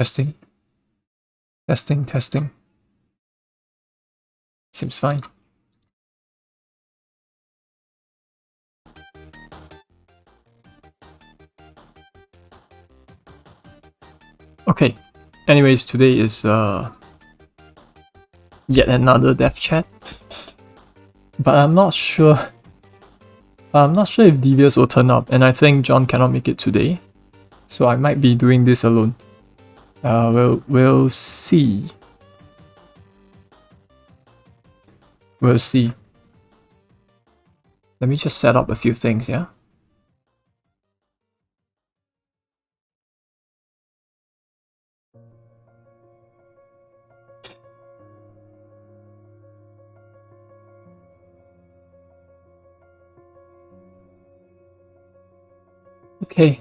Testing. Testing, testing. Seems fine. Okay. Anyways, today is yet another dev chat. But I'm not sure. If Devious will turn up, and I think John cannot make it today. So I might be doing this alone. We'll see. We'll see. Let me just set up a few things, yeah? Okay.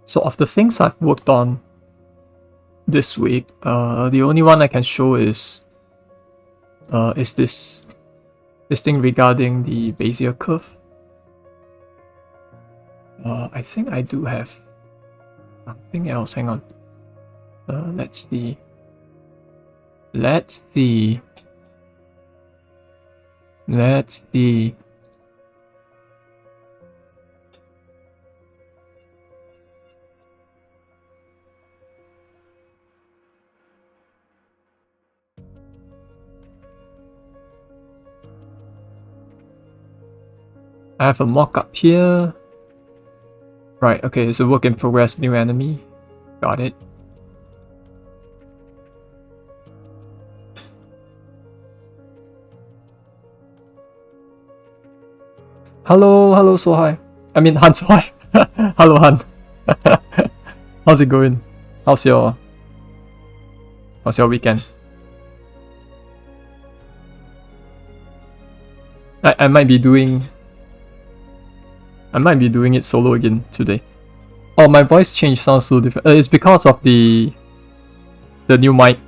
So of the things I've worked on this week, the only one I can show is this thing regarding the Bezier curve. I think I do have something else. Hang on. Let's see. I have a mock-up here. Right, okay, it's a work in progress, new enemy. Got it. Hello Sohai. I mean Han Sohai. Hello Han. How's it going? How's your weekend? I might be doing it solo again today. Oh, my voice change sounds so different. It's because of the new mic.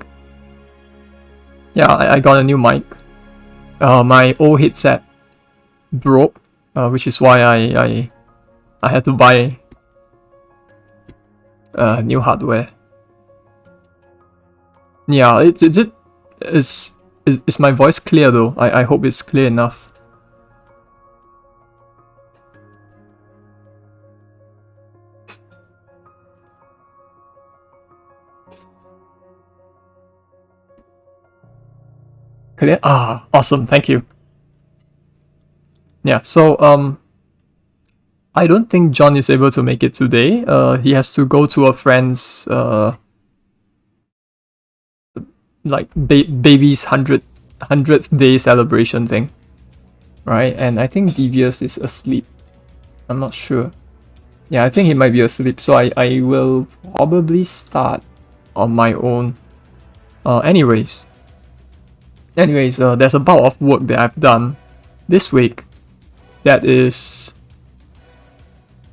Yeah, I got a new mic. My old headset broke, which is why I had to buy new hardware. Yeah, is my voice clear though? I hope it's clear enough. Clear? Ah, awesome, thank you. Yeah, so I don't think John is able to make it today. He has to go to a friend's like baby's 100th day celebration thing. Right? And I think Devious is asleep. I'm not sure. Yeah, I think he might be asleep, so I will probably start on my own. Anyways, there's a bulk of work that I've done this week that is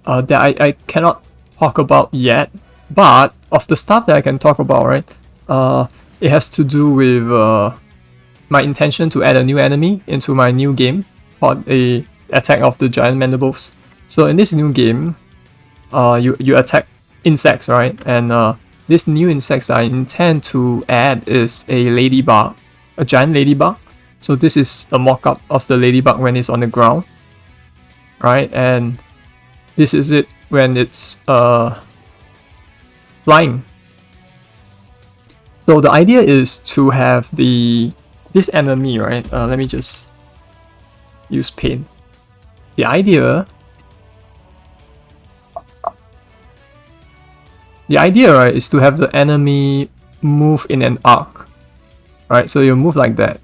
that I cannot talk about yet, but of the stuff that I can talk about, right? It has to do with my intention to add a new enemy into my new game called a Attack of the Giant Mandibles. So in this new game, you attack insects, right? And this new insect that I intend to add is a ladybug. A giant ladybug. So this is a mock-up of the ladybug when it's on the ground, right? And this is it when it's flying. So the idea is to have this enemy, right? Let me just use paint. The idea, right, is to have the enemy move in an arc. Right, so you move like that.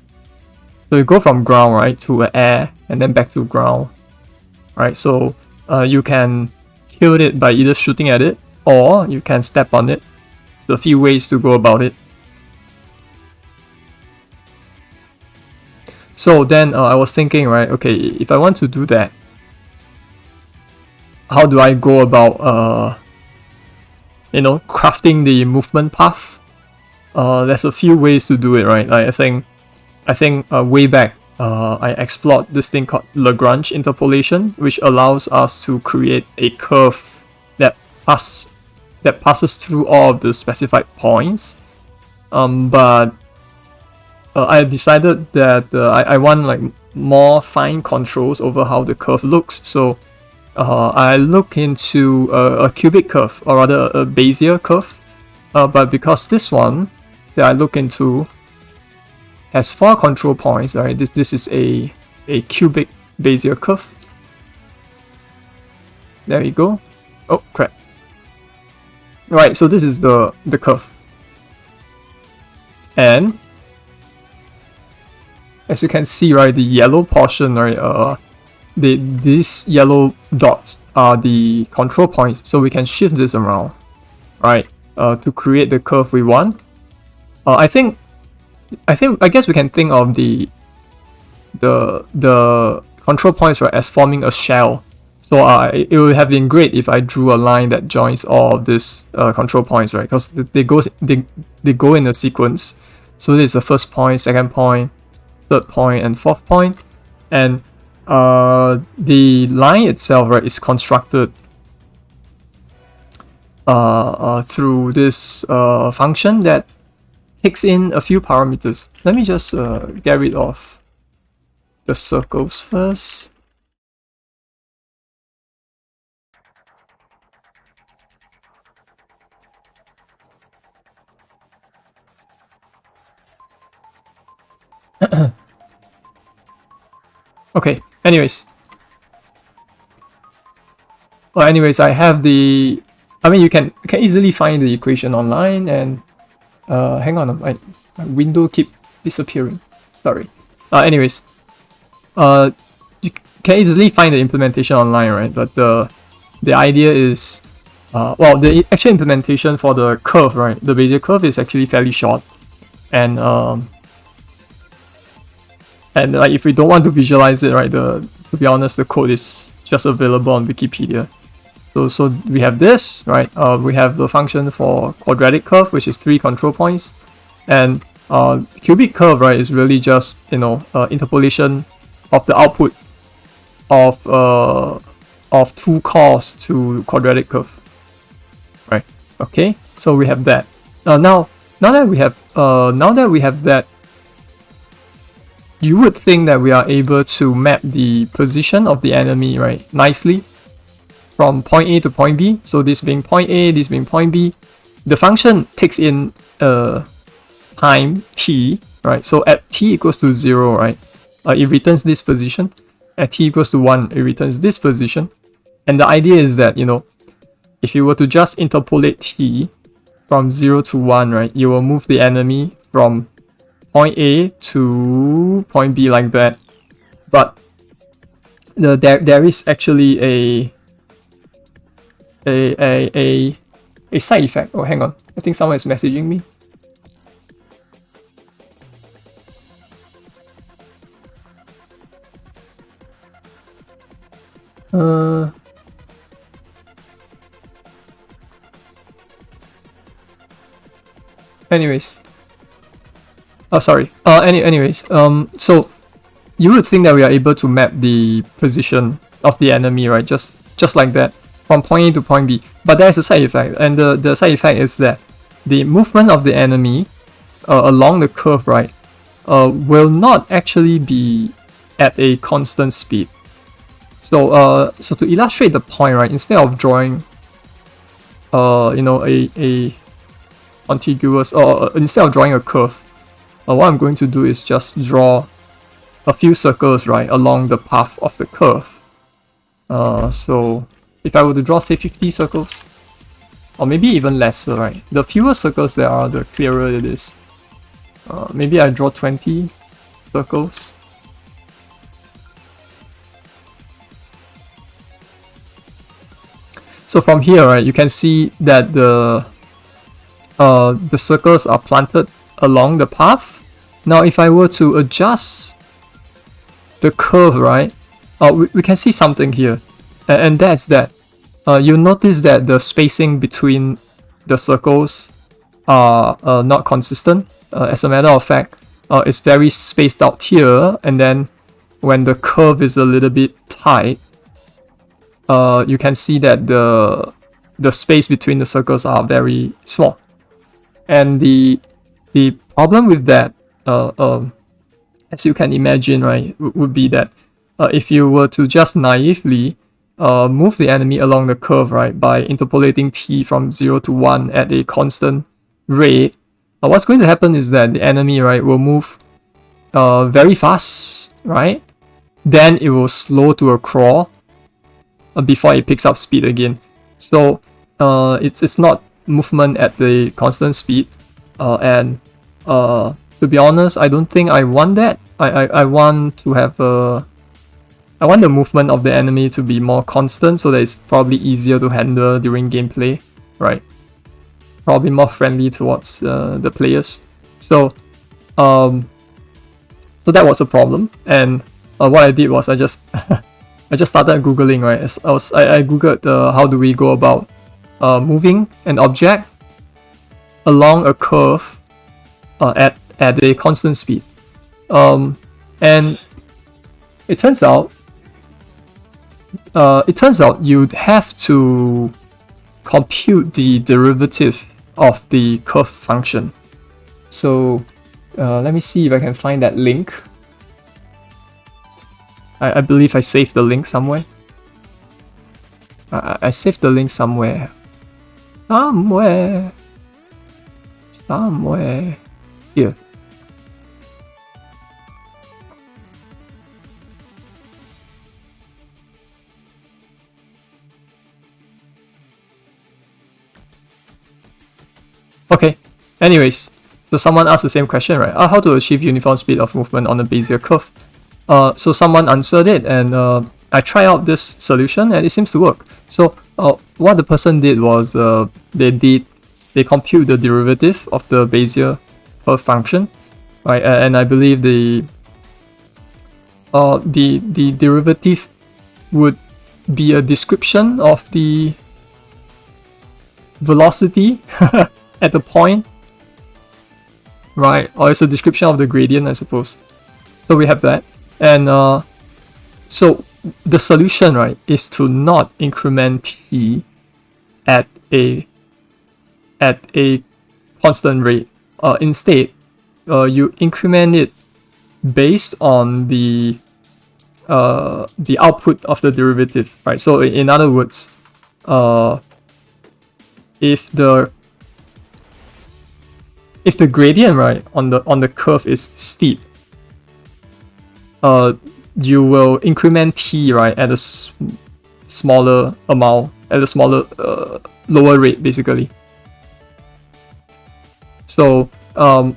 So you go from ground, right, to air, and then back to ground. Right, so you can kill it by either shooting at it, or you can step on it. So a few ways to go about it. So then I was thinking, right, okay, if I want to do that, how do I go about, crafting the movement path? There's a few ways to do it, right? Like I think way back, I explored this thing called Lagrange interpolation, which allows us to create a curve passes through all of the specified points. But I decided that I want like more fine controls over how the curve looks. So I look into a cubic curve, or rather a Bezier curve. But because this one that I look into has 4 control points, right? This is a cubic Bezier curve. There you go. Oh crap. Right, so this is the curve. And as you can see, right, the yellow portion, right, these yellow dots are the control points, so we can shift this around, right, to create the curve we want. I guess we can think of the control points, right, as forming a shell. So it would have been great if I drew a line that joins all of these control points, right? Because they go in a sequence. So this is the first point, second point, third point, and fourth point. And the line itself, right, is constructed through this function that takes in a few parameters. Let me just get rid of the circles first. Okay, anyways. Well, anyways, I have the... I mean, you can easily find the equation online, and... hang on, my window keep disappearing. Sorry. Anyways. You can easily find the implementation online, right? But the idea is... well, the actual implementation for the curve, right? The Bezier curve is actually fairly short. And like, if we don't want to visualize it, right, to be honest, the code is just available on Wikipedia. So we have this, right? We have the function for quadratic curve, which is 3 control points, and cubic curve, right, is really just, you know, interpolation of the output of 2 calls to quadratic curve, right? Okay, so we have that. Now that we have that, you would think that we are able to map the position of the enemy, right, nicely from point A to point B. So this being point A, this being point B. The function takes in time t, right? So at t equals to 0, right, it returns this position. At t equals to 1, it returns this position. And the idea is that, you know, if you were to just interpolate t from 0 to 1, right, you will move the enemy from point A to point B like that. But there is actually a side effect. Oh, hang on. I think someone is messaging me. Anyways. Oh, sorry. Anyways, so you would think that we are able to map the position of the enemy, right? Just like that, from point A to point B. But there's a side effect, and the side effect is that the movement of the enemy along the curve, right, will not actually be at a constant speed. So to illustrate the point, right, instead of drawing you know, a contiguous, or instead of drawing a curve, what I'm going to do is just draw a few circles, right, along the path of the curve. So if I were to draw, say, 50 circles, or maybe even lesser, right, the fewer circles there are, the clearer it is. Maybe I draw 20 circles. So from here, right, you can see that the circles are planted along the path. Now, if I were to adjust the curve, right, we can see something here, and that's that. You'll notice that the spacing between the circles are not consistent. As a matter of fact, it's very spaced out here, and then when the curve is a little bit tight, you can see that the space between the circles are very small. And the problem with that, as you can imagine, right, would be that if you were to just naively move the enemy along the curve, right, by interpolating t from 0 to 1 at a constant rate, what's going to happen is that the enemy, right, will move very fast, right? Then it will slow to a crawl before it picks up speed again. So it's not movement at the constant speed, and to be honest, I don't think I want that. I want to have I want the movement of the enemy to be more constant, so that it's probably easier to handle during gameplay, right? Probably more friendly towards the players. So so that was a problem, and what I did was I just I just started googling, right? I googled how do we go about moving an object along a curve at a constant speed, and it turns out you'd have to compute the derivative of the curve function. So let me see if I can find that link. I believe I saved the link somewhere. I saved the link somewhere. Somewhere. Here. Okay, anyways, so someone asked the same question, right? How to achieve uniform speed of movement on a Bezier curve? So someone answered it, and I tried out this solution, and it seems to work. So what the person did was they compute the derivative of the Bezier curve function, right? And I believe the derivative would be a description of the velocity at the point, right? Or it's a description of the gradient, I suppose. So we have that, and so the solution, right, is to not increment t at a constant rate. Instead, you increment it based on the output of the derivative, right? So in other words, if the gradient, right, on the curve is steep, you will increment t, right, at a smaller amount, at a smaller lower rate, basically. So what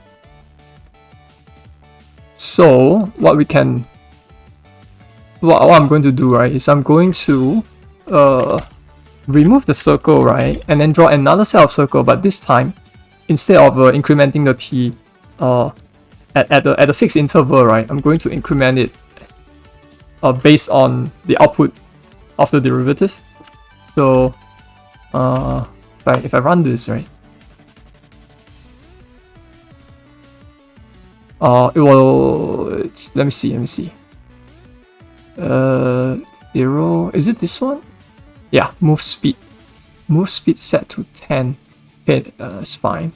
I'm going to do, right, is I'm going to remove the circle, right, and then draw another set of circle, but this time, instead of incrementing the t at a fixed interval, right, I'm going to increment it based on the output of the derivative. So if I run this, right, it will. Let me see. 0. Is it this one? Yeah, move speed set to 10. Okay, it's fine.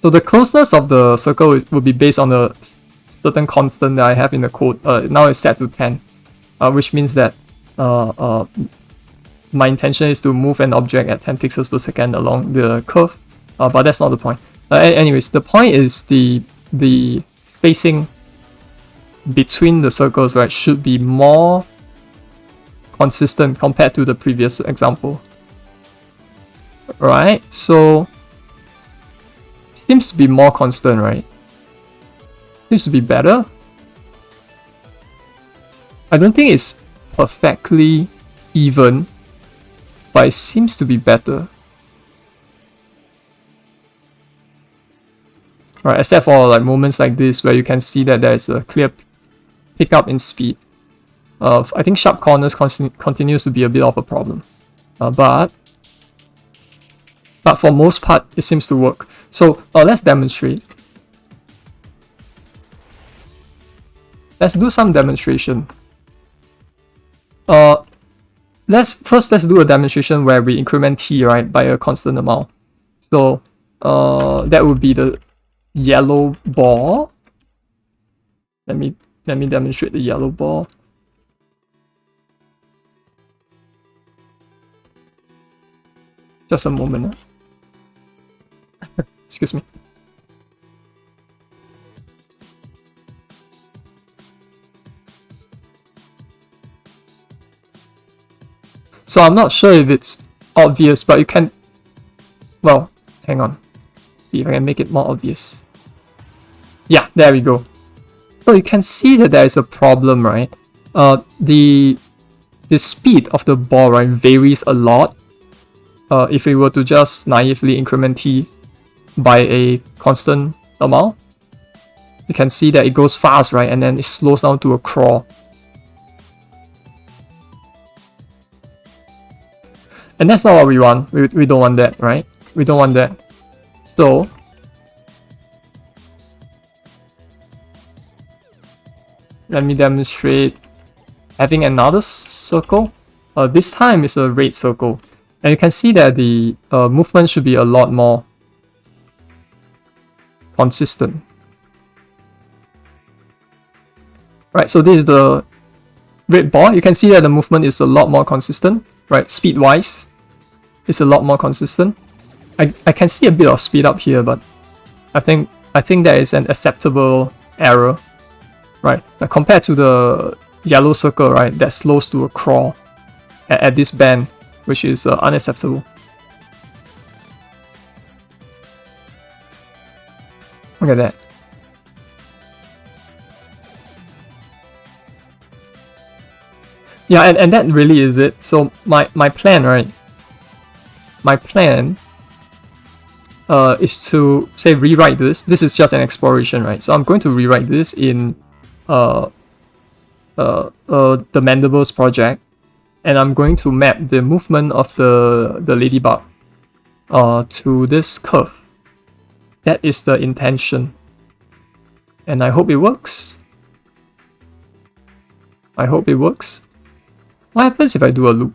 So the closeness of the circle will be based on a certain constant that I have in the code. Now it's set to 10, which means that my intention is to move an object at 10 pixels per second along the curve, but that's not the point. Anyways, the point is the spacing between the circles, right, should be more consistent compared to the previous example, right? So it seems to be more constant, right? Seems to be better. I don't think it's perfectly even, but it seems to be better, right? Except for like moments like this where you can see that there is a clear pickup in speed. I think sharp corners continues to be a bit of a problem, but for most part it seems to work. So let's demonstrate. Let's do some demonstration. let's do a demonstration where we increment t, right, by a constant amount. So that would be the yellow ball. Let me demonstrate the yellow ball. Just a moment. Excuse me. So I'm not sure if it's obvious, but you can, well, hang on. See if I can make it more obvious. Yeah, there we go. So you can see that there is a problem, right? The speed of the ball, right, varies a lot. If we were to just naively increment t by a constant amount, you can see that it goes fast, right, and then it slows down to a crawl. And that's not what we want. We don't want that, right? We don't want that. So let me demonstrate having another circle. This time it's a red circle. And you can see that the movement should be a lot more consistent. Right, so this is the red ball. You can see that the movement is a lot more consistent, right? Speed-wise, it's a lot more consistent. I can see a bit of speed up here, but I think that is an acceptable error, right? Like compared to the yellow circle, right, that slows to a crawl at this band, which is unacceptable. Look at that. Yeah, and that really is it. So my plan, right? My plan is to say rewrite this. This is just an exploration, right? So I'm going to rewrite this in the Mandibles project, and I'm going to map the movement of the ladybug to this curve. That is the intention, and I hope it works. I hope it works. What happens if I do a loop?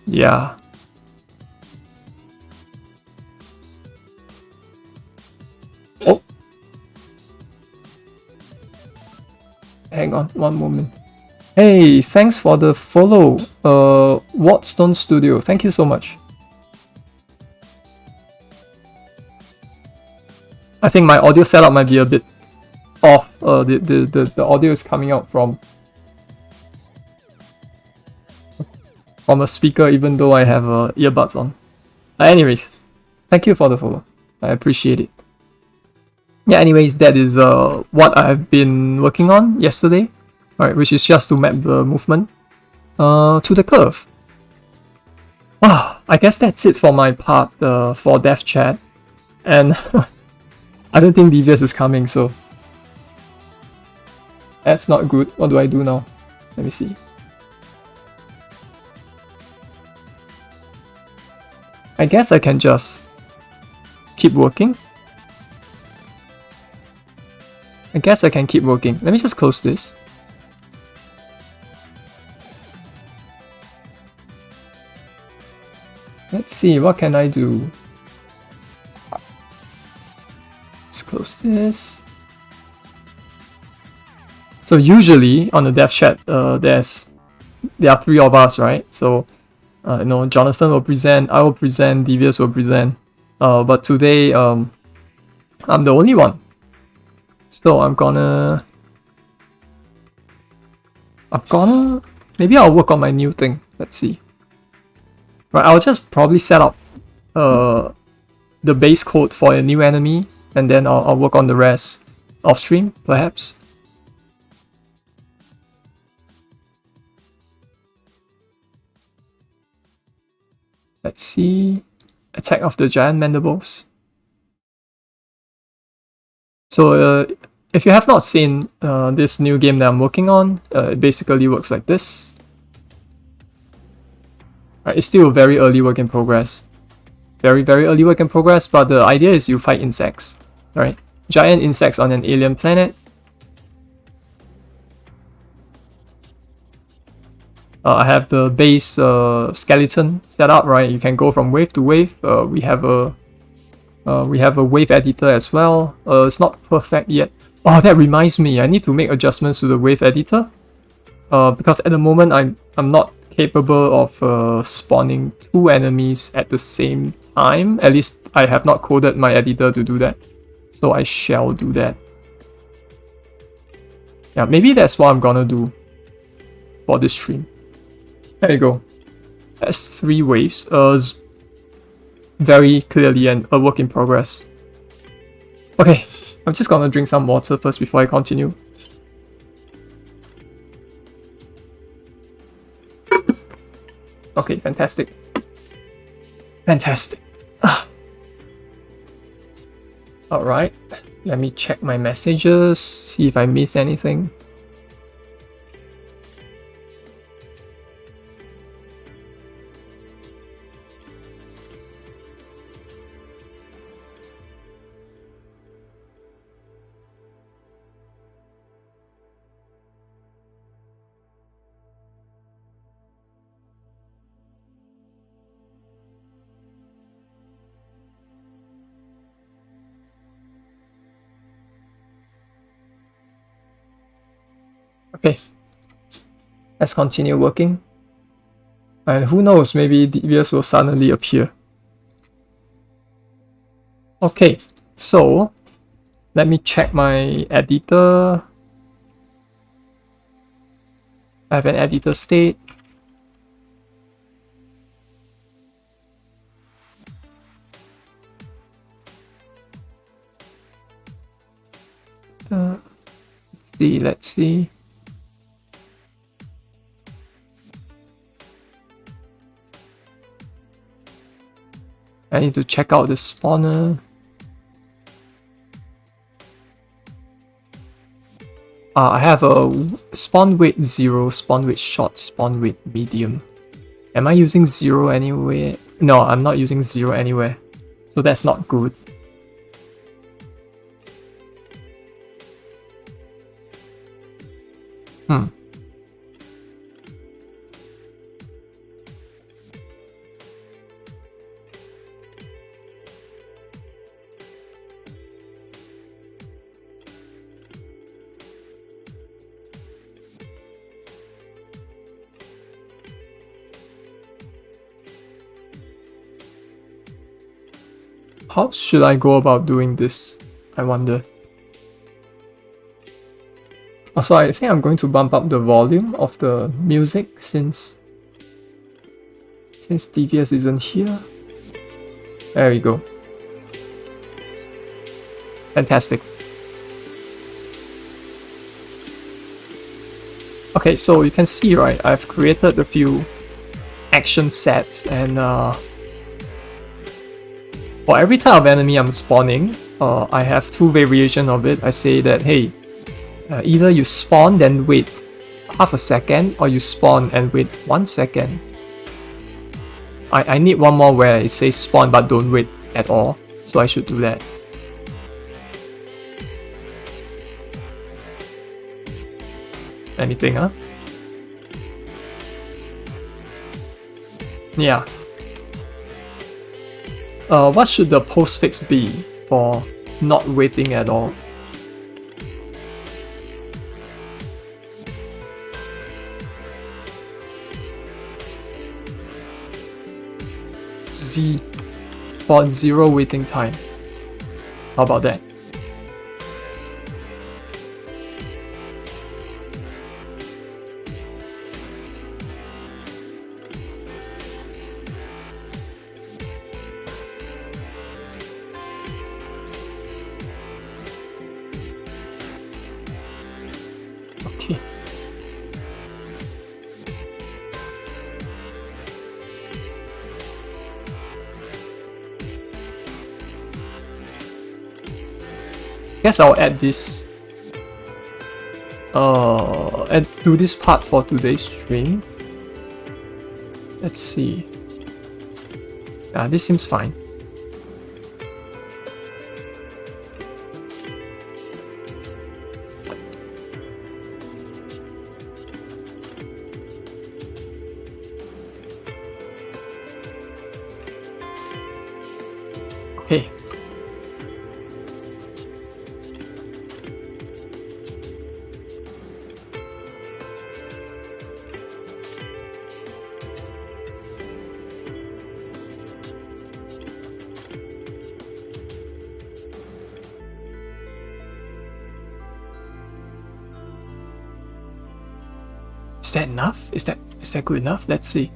Yeah. Oh. Hang on, one moment. Hey, thanks for the follow. Wattstone Studio. Thank you so much. I think my audio setup might be a bit off. The audio is coming out from a speaker, even though I have earbuds on. Anyways, thank you for the follow. I appreciate it. Yeah, anyways, that is what I've been working on yesterday, right? Which is just to map the movement to the curve. Wow, I guess that's it for my part for Dev Chat, and I don't think Devious is coming, so that's not good. What do I do now? Let me see. I guess I can just keep working. Let me just close this. Let's see, what can I do? Let's close this. So usually on the dev chat, there are 3 of us, right? So Jonathan will present, I will present, Devious will present. But today, I'm the only one. So maybe I'll work on my new thing. Let's see. Right, I'll just probably set up the base code for a new enemy, and then I'll work on the rest off stream, perhaps. Let's see. Attack of the Giant Mandibles. So if you have not seen this new game that I'm working on, it basically works like this. Right, it's still a very early work in progress. Very early work in progress, but the idea is you fight insects. Right? Giant insects on an alien planet. I have the base skeleton set up, right? You can go from wave to wave. We have a wave editor as well. It's not perfect yet. Oh, that reminds me, I need to make adjustments to the wave editor. Because at the moment I'm not capable of spawning 2 enemies at the same time. At least I have not coded my editor to do that. So I shall do that. Yeah, maybe that's what I'm gonna do for this stream. There you go. That's 3 waves. Very clearly a work in progress. Okay, I'm just gonna drink some water first before I continue. Okay, fantastic. Fantastic. Alright, let me check my messages, see if I missed anything. Okay, let's continue working. And who knows, maybe Devious will suddenly appear. Okay, so let me check my editor. I have an editor state. Let's see. I need to check out the spawner. I have a spawn weight 0, spawn weight short, spawn weight medium. Am I using 0 anywhere? No, I'm not using 0 anywhere. So that's not good. How should I go about doing this? I wonder. Also, I think I'm going to bump up the volume of the music since Devious isn't here. There we go. Fantastic. Okay, so you can see, right, I've created a few action sets, and for every type of enemy I'm spawning, I have 2 variations of it. I say that, hey, either you spawn then wait half a second, or you spawn and wait 1 second. I need one more where it says spawn but don't wait at all, so I should do that. Anything, huh? Yeah. What should the postfix be for not waiting at all? Z for 0 waiting time. How about that? Okay. Guess I'll add this. And do this part for today's stream. Let's see. Yeah, this seems fine. that enough? Is that good enough? Let's see.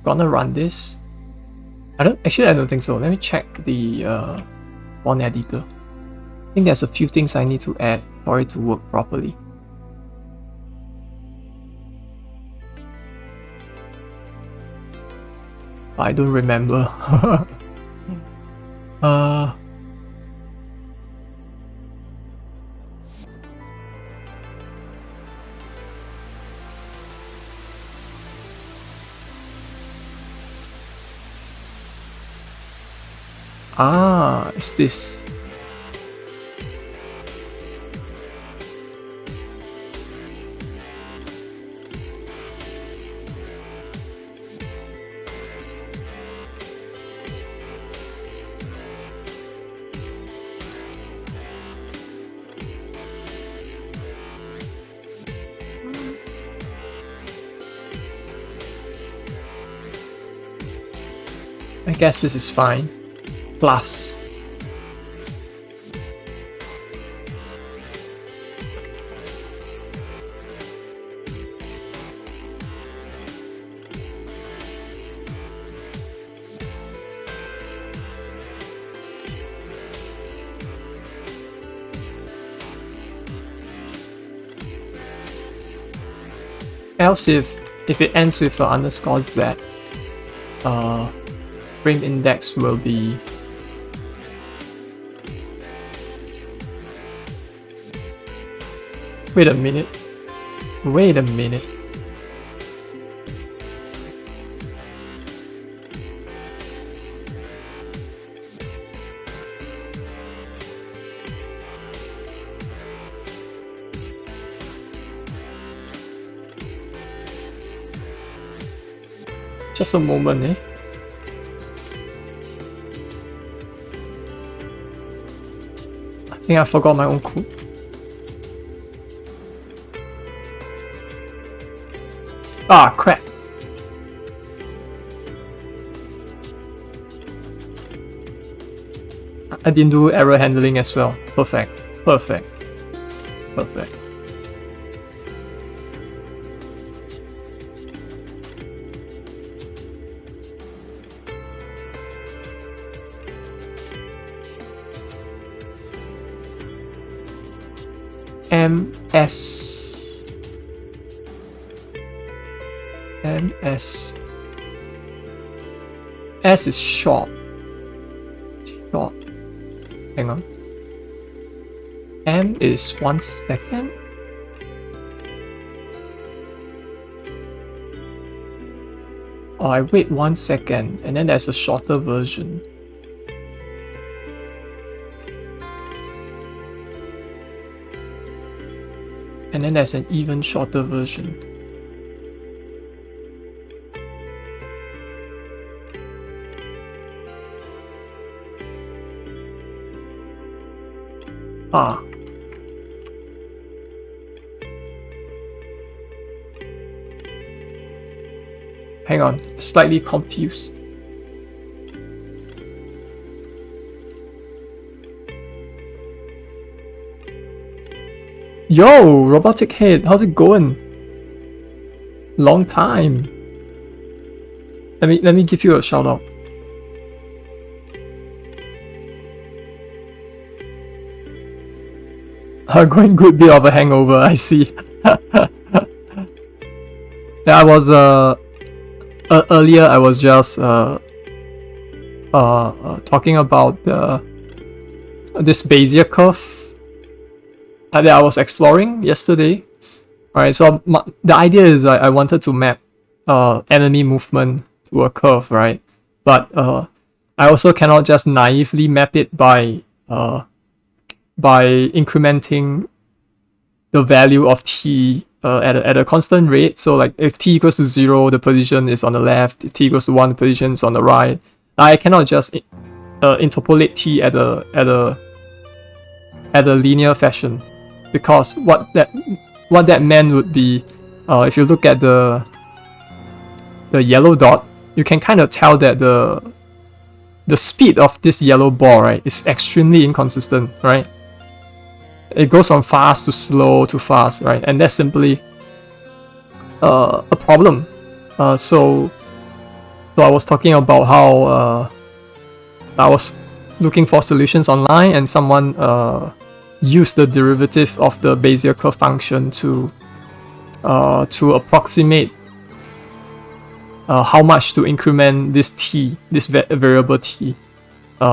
Gonna run this. I don't think so. Let me check the font editor. I think there's a few things I need to add for it to work properly. I don't remember. It's this. I guess this is fine. Plus. Else if it ends with an underscore z, frame index will be Wait a minute. Just a moment, eh? I think I forgot my own code. Ah, crap. I didn't do error handling as well. Perfect. MS. S is short. Hang on. M is 1 second. Oh, I wait 1 second, and then there's a shorter version. And then there's an even shorter version. Hang on, slightly confused. Yo, Robotic Head, how's it going? Long time. Let me give you a shout out. Going good bit of a hangover, I see. Yeah, I was earlier I was just talking about this Bezier curve that I was exploring yesterday. Alright, so the idea is I wanted to map enemy movement to a curve, right? But I also cannot just naively map it by incrementing the value of t at a constant rate. So like if t equals to 0, the position is on the left. If t equals to 1, the position is on the right. I cannot just interpolate t at a linear fashion, because what that meant would be, if you look at the yellow dot, you can kind of tell that the speed of this yellow ball, right, is extremely inconsistent, right? It goes from fast to slow to fast, right? And that's simply a problem. So I was talking about how I was looking for solutions online, and someone used the derivative of the Bezier curve function to approximate how much to increment this t, this variable t,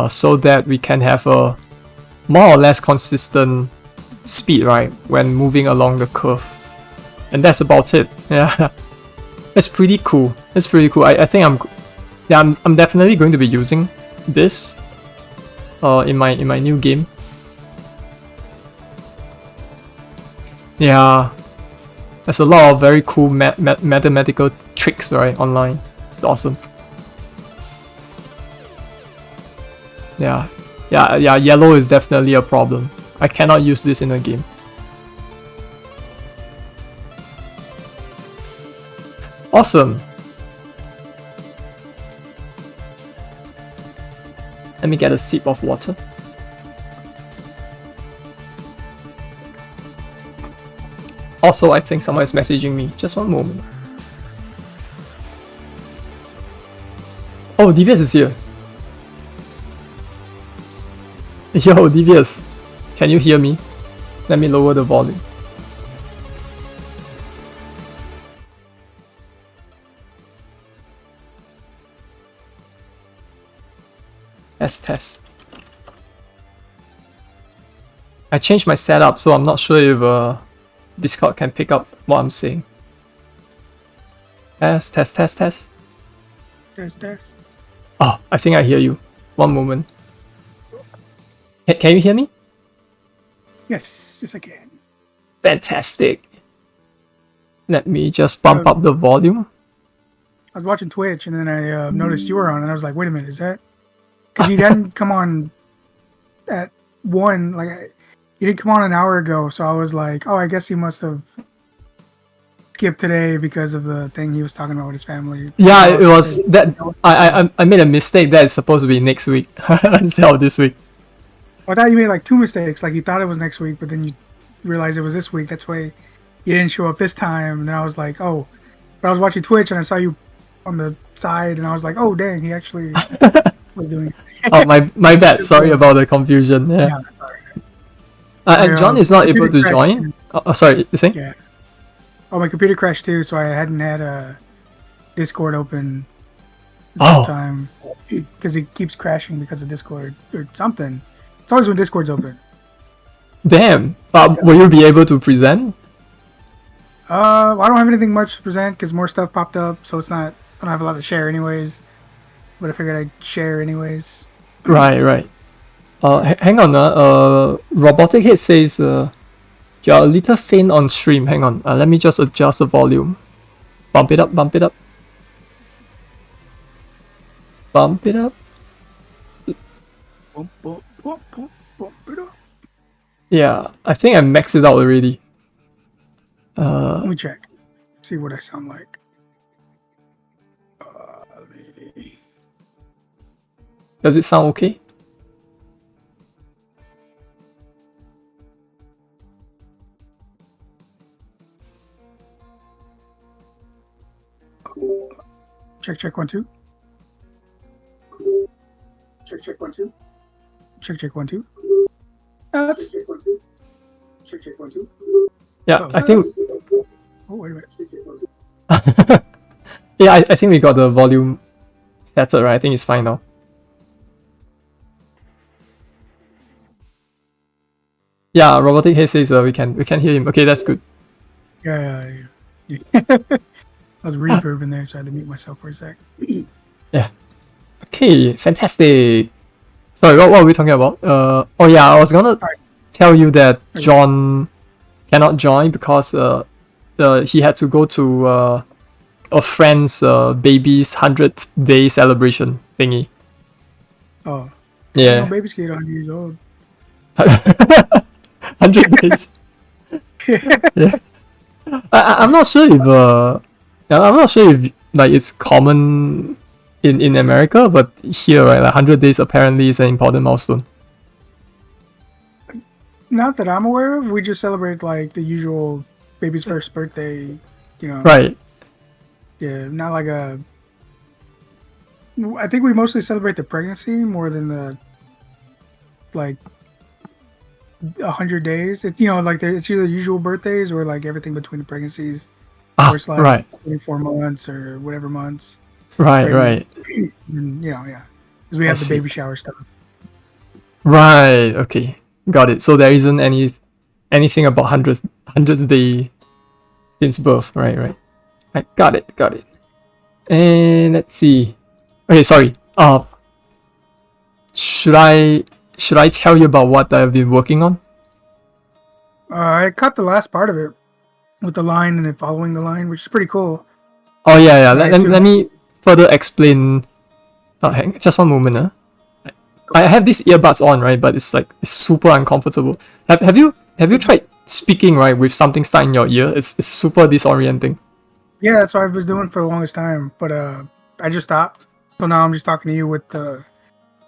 so that we can have a more or less consistent speed, right, when moving along the curve. And that's about it. Yeah, that's pretty cool. That's pretty cool. I think I'm definitely going to be using this in my new game. Yeah, there's a lot of very cool mathematical tricks, right, online. It's awesome. Yeah, yellow is definitely a problem. I cannot use this in a game. Awesome. Let me get a sip of water. Also, I think someone is messaging me. Just one moment. Oh, Devious is here. Yo, Devious. Can you hear me? Let me lower the volume. Test. I changed my setup, so I'm not sure if Discord can pick up what I'm saying. Test. Oh, I think I hear you. One moment. Can you hear me? Yes, I can. Fantastic. Let me just bump up the volume. I was watching Twitch and then I noticed you were on, and I was like, "Wait a minute, is that?" Because you didn't come on at 1, like you didn't come on an hour ago, so I was like, "Oh, I guess he must have skipped today because of the thing he was talking about with his family." Yeah, it was that. I made a mistake. That is supposed to be next week instead of this week. I thought you made like 2 mistakes. Like you thought it was next week, but then you realized it was this week. That's why you didn't show up this time. And then I was like, "Oh," but I was watching Twitch and I saw you on the side, and I was like, "Oh, dang, he actually was doing it." Oh, my bad. Sorry about the confusion. Yeah. Yeah, that's all right. And John is not able to join. Sorry, you saying? Yeah. Oh, my computer crashed too, so I hadn't had a Discord open this time because it keeps crashing because of Discord or something. It's always when Discord's open. Damn. Will you be able to present? Well, I don't have anything much to present because more stuff popped up, so it's not. I don't have a lot to share anyways. But I figured I'd share anyways. Right. Hang on. Robotic Head says you're a little faint on stream. Hang on. Let me just adjust the volume. Bump it up. Yeah, I think I maxed it out already. Let me check. See what I sound like. Does it sound okay? Check 1 2. Check 1 2. Check 1 2. That's check 1 2. Check 1 2. Yeah, I think. Oh, wait a minute. Yeah, I think we got the volume settled, right? I think it's fine now. Yeah, Robotic Head says we can hear him. Okay, that's good. Yeah. I was reverb in there, so I had to mute myself for a sec. Yeah. Okay, fantastic. Sorry, what were we talking about? Oh yeah, I was gonna tell you that John cannot join because he had to go to a friend's baby's 100th day celebration thingy. Oh. Yeah. No, baby's 800 years old. 100 days. Yeah. I'm not sure if like it's common in America, but here, right, like 100 days apparently is an important milestone. Not that I'm aware of. We just celebrate like the usual baby's first birthday You know, Right. yeah, not like a. I think we mostly celebrate the pregnancy more than the like 100 days. It's like it's either usual birthdays or like everything between the pregnancies, or Ah, it's like right. 24 months or whatever months. Right, Pregnant. right. Yeah, because we I have the see. baby shower stuff. Right, okay. Got it. So there isn't anything about 100th day since birth. Right, right. I got it, got it. And let's see. Okay, sorry. Should I tell you about what I've been working on? I caught the last part of it with the line and then following the line, which is pretty cool. Oh yeah, yeah. I Let assume. me further explain. Hang just one moment, huh? I have these earbuds on, right? But it's super uncomfortable. Have you tried speaking, right, with something stuck in your ear? It's super disorienting. Yeah, that's what I was doing for the longest time, but I just stopped. So now I'm just talking to you with the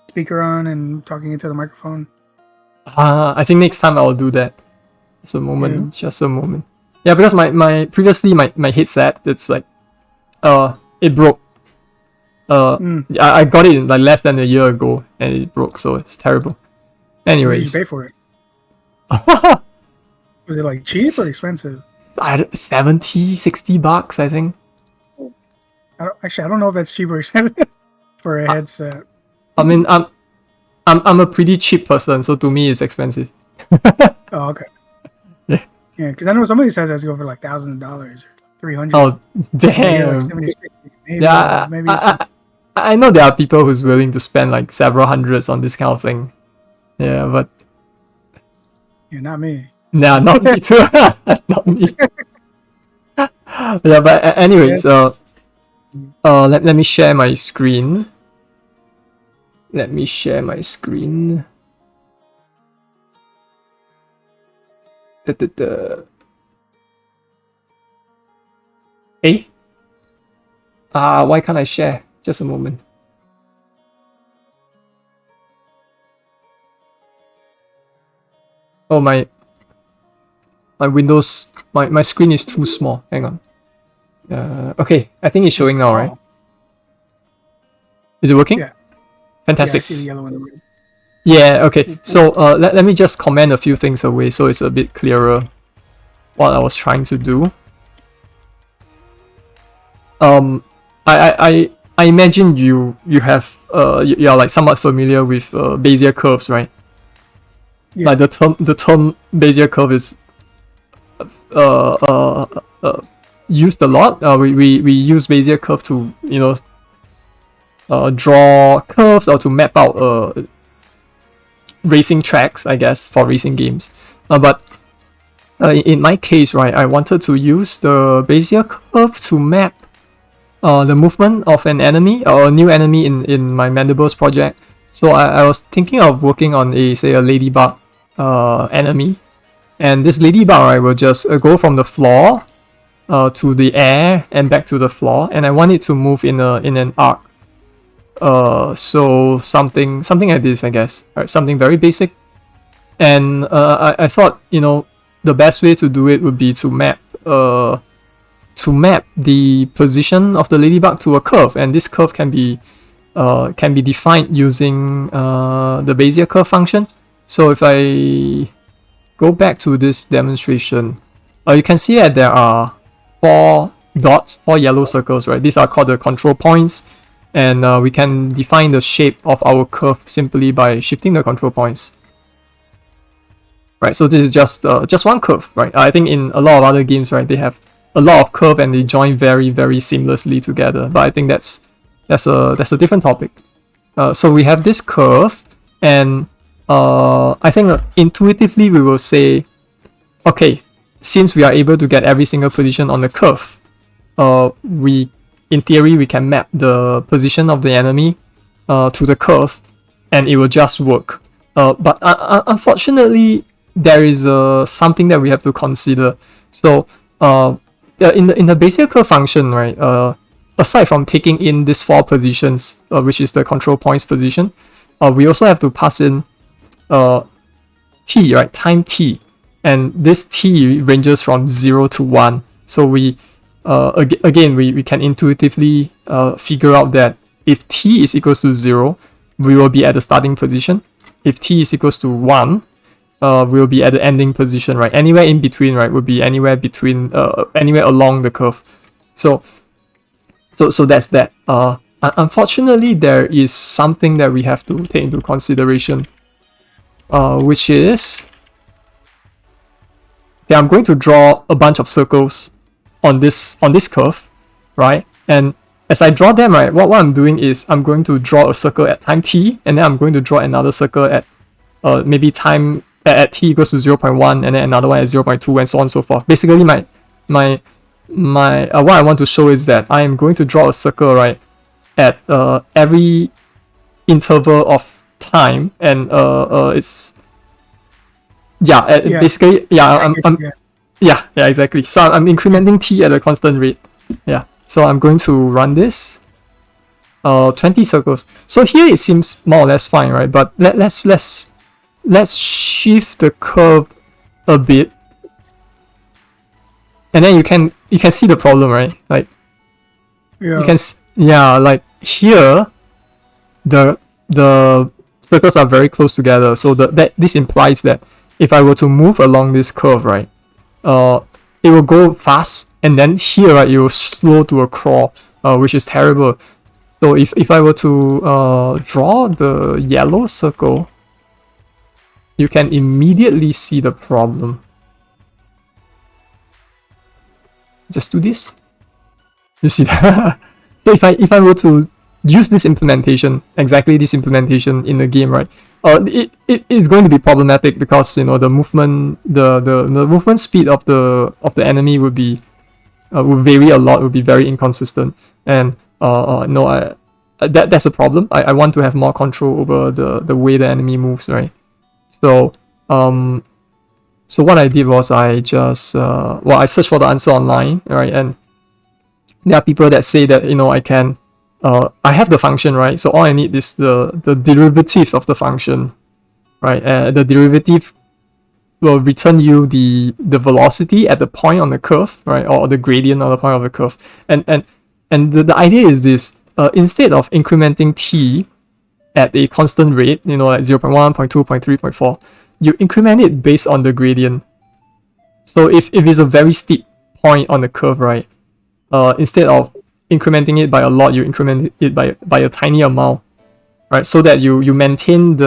speaker on and talking into the microphone. I think next time I'll do that. Just a moment. Just a moment. Yeah, because my previously my headset, it's like it broke. I got it like less than a year ago and it broke, so it's terrible. What did you Anyways. pay for it? Was it like cheap or expensive? 70, $60, I think. I don't know if that's cheap or expensive for a headset. I mean, I'm a pretty cheap person, so to me it's expensive. Oh, okay. Yeah. Yeah, because I know some of these headsets go for like $1,000 or $300. Oh Maybe damn! like 70 or 60. Maybe, Yeah, maybe I know there are people who's willing to spend like several hundreds on this kind of thing. Yeah, but yeah, not me. nah, not me too. Not me. Yeah, but anyways, let me share my screen. Let me share my screen. Hey? Why can't I share? Just a moment. Oh, my Windows, my screen is too small. Hang on. Okay, I think it's showing now, right? Is it working? Yeah. Fantastic. Yeah, I see the yellow and the red. Yeah, okay. So let me just comment a few things away so it's a bit clearer what I was trying to do. I imagine you have you're like somewhat familiar with Bezier curves, right? Yeah. Like the term Bezier curve is used a lot. We use Bezier curve to draw curves or to map out racing tracks, I guess, for racing games. But in my case, right, I wanted to use the Bezier curve to map the movement of an enemy or a new enemy in my Mandibles project. So I was thinking of working on a ladybug enemy, and this ladybug, right, will just go from the floor to the air and back to the floor, and I want it to move in an arc. So something like this, I guess. Right, something very basic. And I thought, the best way to do it would be to map the position of the ladybug to a curve, and this curve can be defined using the Bezier curve function. So if I go back to this demonstration, you can see that there are 4 dots, 4 yellow circles, right? These are called the control points, and we can define the shape of our curve simply by shifting the control points. Right, so this is just one curve, right? I think in a lot of other games, right, they have a lot of curve and they join very, very seamlessly together. But I think that's a different topic. So we have this curve, and I think intuitively we will say, okay, since we are able to get every single position on the curve, in theory we can map the position of the enemy to the curve, and it will just work. But unfortunately, there is something that we have to consider. So in the Bezier curve function, right, aside from taking in these 4 positions, which is the control points position, we also have to pass in t, right, time t, and this t ranges from 0 to 1. So we again, we can intuitively figure out that if t is equals to 0, we will be at the starting position. If t is equals to 1, we'll be at the ending position, right? Anywhere in between, right, will be anywhere between, anywhere along the curve. So that's that. Unfortunately, there is something that we have to take into consideration, which is, okay, I'm going to draw a bunch of circles on this curve, right? And as I draw them, right, what I'm doing is I'm going to draw a circle at time t, and then I'm going to draw another circle at maybe time at t equals to 0.1, and then another one at 0.2, and so on and so forth. Basically, my what I want to show is that I am going to draw a circle, right, at every interval of time, and it's basically yeah, exactly. So I'm incrementing t at a constant rate. Yeah. So I'm going to run this 20 circles. So here it seems more or less fine, right? But let's shift the curve a bit. And then you can see the problem, right? Like you can like here the circles are very close together. So this implies that if I were to move along this curve, right, it will go fast, and then here, right, it will slow to a crawl, which is terrible. So if I were to draw the yellow circle, you can immediately see the problem. Just do this. You see that? So if I were to use this implementation, exactly this implementation in the game, right? It is going to be problematic because, you know, the movement speed of the enemy would vary a lot, would be very inconsistent, and that's a problem. I want to have more control over the way the enemy moves, right? So what I did was I just I searched for the answer online, right? And there are people that say that, you know, I can I have the function, right? So all I need is the derivative of the function, right? The derivative will return you the velocity at the point on the curve, right? Or the gradient on the point of the curve. And the idea is this: instead of incrementing t at a constant rate, you know, like 0.1, 0.2, 0.3, 0.4, you increment it based on the gradient. So if it's a very steep point on the curve, right? Instead of incrementing it by a lot, you increment it by a tiny amount, right? So that you maintain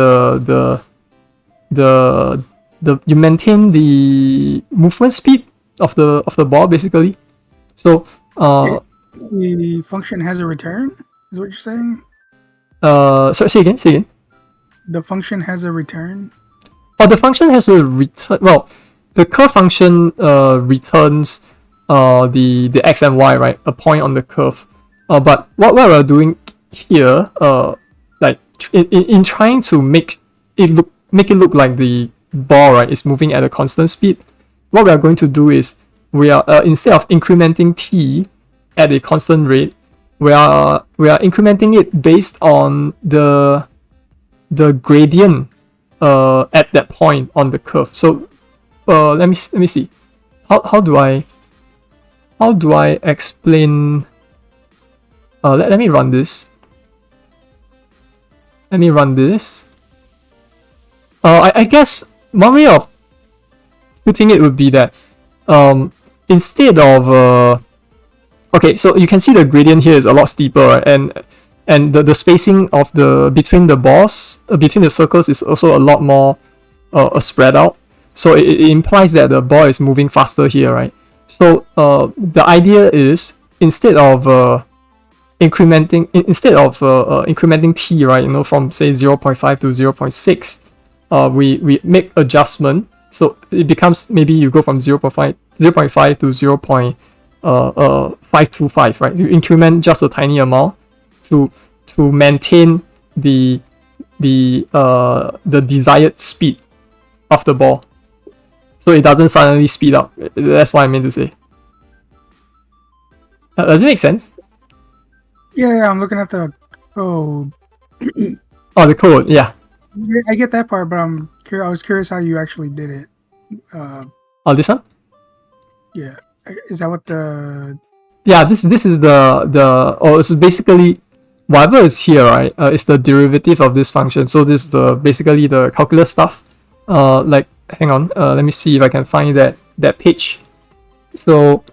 you maintain the movement speed of the ball, basically. So the function has a return, is what you're saying? Sorry, say again. The function has a return. Oh, the function has a return. Well, the curve function returns the x and y, right? A point on the curve. But what we're doing here, like in trying to make it look like the ball, right, is moving at a constant speed, what we are going to do is we are instead of incrementing t at a constant rate, we are incrementing it based on the gradient at that point on the curve. So let me see. How do I explain? Let me run this. I guess one way of putting it would be that instead of okay, so you can see the gradient here is a lot steeper, right? And the spacing of between the balls, between the circles, is also a lot more spread out. So it implies that the ball is moving faster here, right? So the idea is instead of incrementing t, right, you know, from say 0.5 to 0.6, we make adjustment. So it becomes, maybe you go from 0.5 to 0.525, right? You increment just a tiny amount to maintain the desired speed of the ball, so it doesn't suddenly speed up. That's what I meant to say. Does it make sense? Yeah, I'm looking at the code. Oh, the code, yeah. I get that part, but I was curious how you actually did it. Oh, this one? Yeah, is that what the yeah, this is it's basically whatever is here, right? It's the derivative of this function. So this is the basically the calculus stuff. Like hang on, let me see if I can find that page. So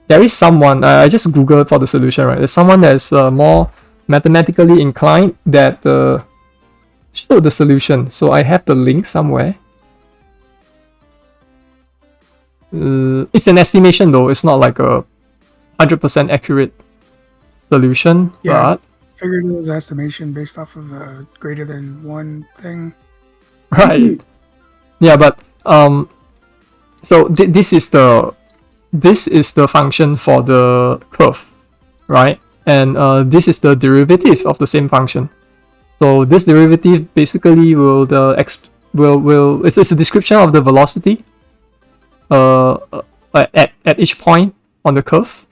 there is someone, I just googled for the solution, right? There's someone that's more mathematically inclined that showed the solution. So I have the link somewhere. It's an estimation though. It's not like a 100% accurate solution. Yeah. But Figured it was estimation based off of the greater than one thing. right, yeah, but so this is the function for the curve, right? And this is the derivative of the same function. So this derivative basically will it's a description of the velocity at each point on the curve.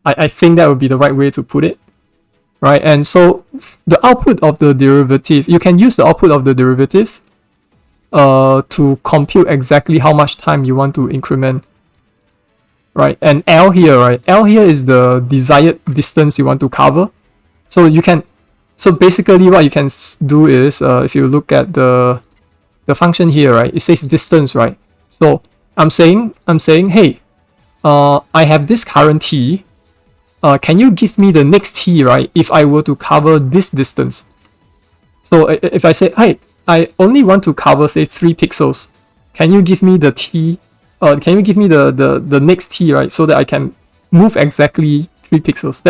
I think that would be the right way to put it, right? And so the output of the derivative, you can use the output of the derivative to compute exactly how much time you want to increment, right? And L here, right? L here is the desired distance you want to cover. So basically what you can do is, if you look at the function here, right? It says distance, right? So I'm saying, hey, I have this current t. Can you give me the next t, right? If I were to cover this distance. So if I say, hey, I only want to cover say 3 pixels. Can you give me the t? Can you give me the next t, right? So that I can move exactly 3 pixels.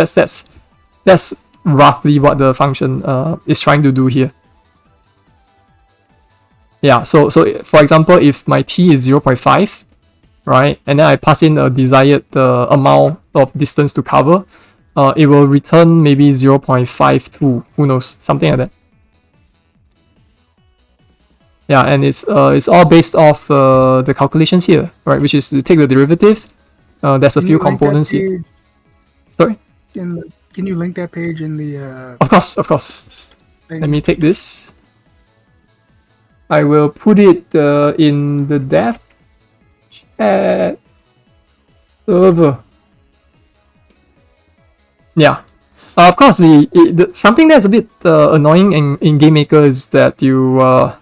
That's roughly what the function is trying to do here. Yeah. So for example, if my t is 0.5, right, and then I pass in a desired amount of distance to cover, it will return maybe 0.52. Who knows? Something like that. Yeah, and it's all based off the calculations here, right? Which is to take the derivative. There's a few components here. Sorry? Can you link that page in the... Of course. thing? Let me take this. I will put it in the dev chat server. Yeah. Of course, the something that's a bit annoying in GameMaker is that you... I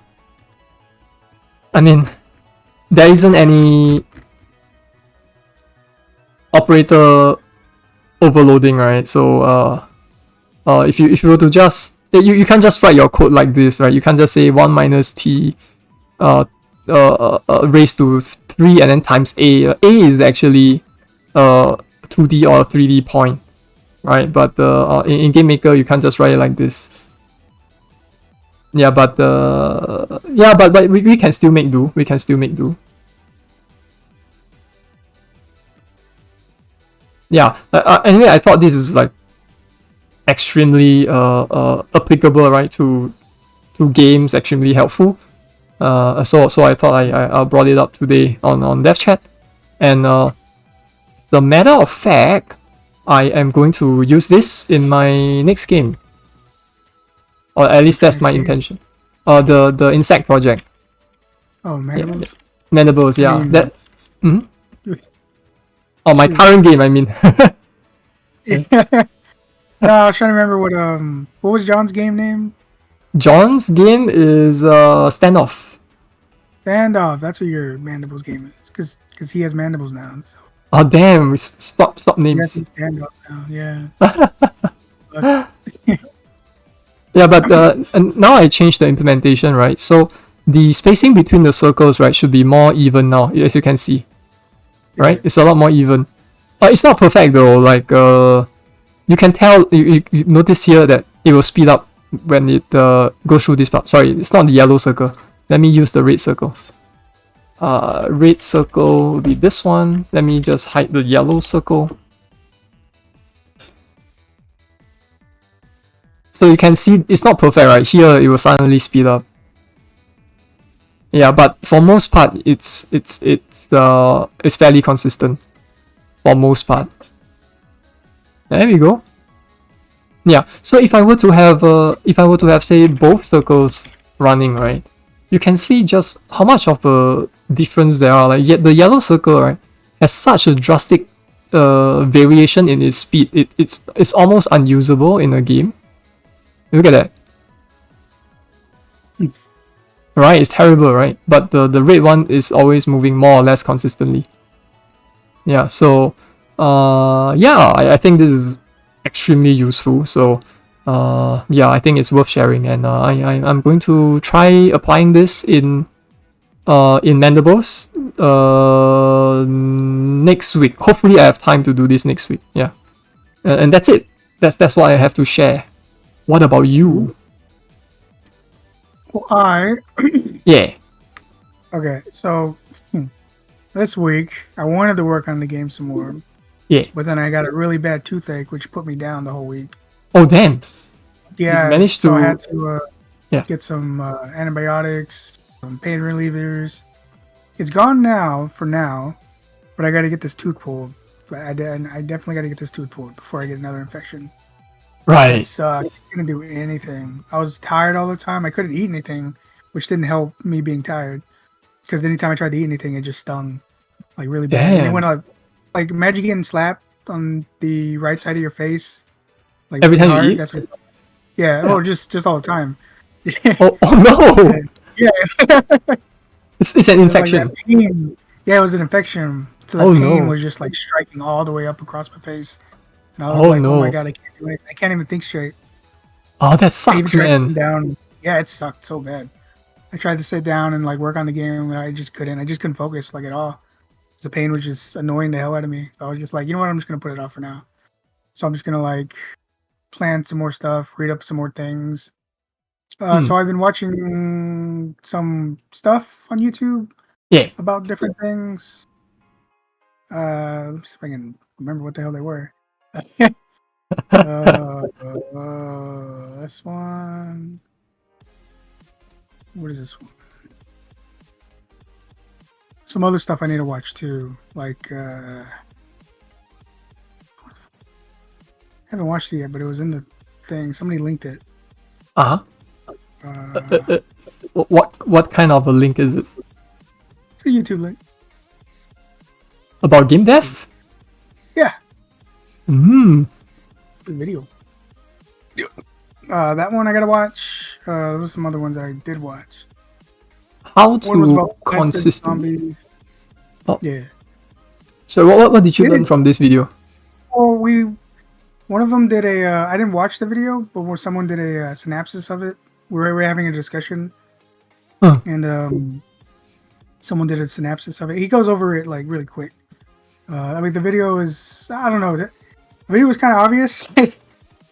mean, there isn't any operator overloading, right? So if you were to just you can't just write your code like this, right? You can't just say 1 minus t raised to 3 and then times a. A is actually 2D or 3D point, right? But in GameMaker you can't just write it like this. Yeah, but we can still make do. Yeah. Anyway, I thought this is like extremely applicable, right, to games, extremely helpful. So I thought I brought it up today on dev chat. And the matter of fact, I am going to use this in my next game. Or at least that's my intention. The insect project. Oh, Mandibles? Yeah. Mandibles, yeah. That. Oh, my Shoot. current game, I mean. No, I was trying to remember what was John's game name? John's game is Standoff. Standoff. That's what your Mandibles game is, because he has Mandibles now. So. Oh damn! Stop names. Yes, Standoff now. Yeah. Yeah, but now I changed the implementation, right? So the spacing between the circles, right, should be more even now, as you can see. Right? It's a lot more even. It's not perfect though. Like you can tell. You notice here that it will speed up when it goes through this part. Sorry, it's not the yellow circle. Let me use the red circle. Red circle will be this one. Let me just hide the yellow circle. So you can see it's not perfect, right? Here it will suddenly speed up. Yeah, but for most part, it's fairly consistent. For most part. There we go. Yeah. So if I were to have say both circles running, right? You can see just how much of a difference there are. Like the yellow circle, right, has such a drastic variation in its speed. It's almost unusable in a game. Look at that. Right, it's terrible, right? But the red one is always moving more or less consistently. Yeah, so yeah, I think this is extremely useful. So yeah, I think it's worth sharing, and I'm going to try applying this in Mandibles next week. Hopefully, I have time to do this next week. Yeah, and that's it. That's what I have to share. What about you? Well, Yeah. okay, so this week I wanted to work on the game some more, Yeah. but then I got a really bad toothache, which put me down the whole week. Oh damn. Yeah, managed so I to- had to Yeah. get some antibiotics, some pain relievers. It's gone now for now, but I got to get this tooth pulled. But I definitely got to get this tooth pulled before I get another infection. It Right. sucked. I couldn't do anything. I was tired all the time. I couldn't eat anything, which didn't help me being tired. Because anytime I tried to eat anything, it just stung like really bad. And it Damn. went like imagine getting slapped on the right side of your face, like Every really time you hard. eat? That's what. Yeah. Oh, just all the time. Oh no. Yeah. It's an infection. Like that pain, yeah, it was an infection. So the Oh, pain no. was just like striking all the way up across my face. And I was Oh, like, oh my no. god, I can't do anything. I can't even think straight. Oh, that I even sucks, tried to man. sit down. Yeah, it sucked so bad. I tried to sit down and like work on the game, and I just couldn't. I just couldn't focus like at all. The pain was just annoying the hell out of me. So I was just like, you know what? I'm just gonna put it off for now. So I'm just gonna like plan some more stuff, read up some more things. So I've been watching some stuff on YouTube Yeah. about different things. Let me see if I can remember what the hell they were. This one. What is this one? Some other stuff I need to watch too. Like, I haven't watched it yet, but it was in the thing. Somebody linked it. Uh-huh. What kind of a link is it? It's a YouTube link. About game dev? Yeah, Hmm. the video. That one I gotta watch. There was some other ones I did watch. How One was to about consistently. zombies. Oh. Yeah. So what did you It learn is- from this video? Well, one of them did a. I didn't watch the video, but where someone did a synopsis of it. We were having a discussion, Huh. and someone did a synopsis of it. He goes over it like really quick. I mean, the video is. I don't know. The video was kind of obvious. I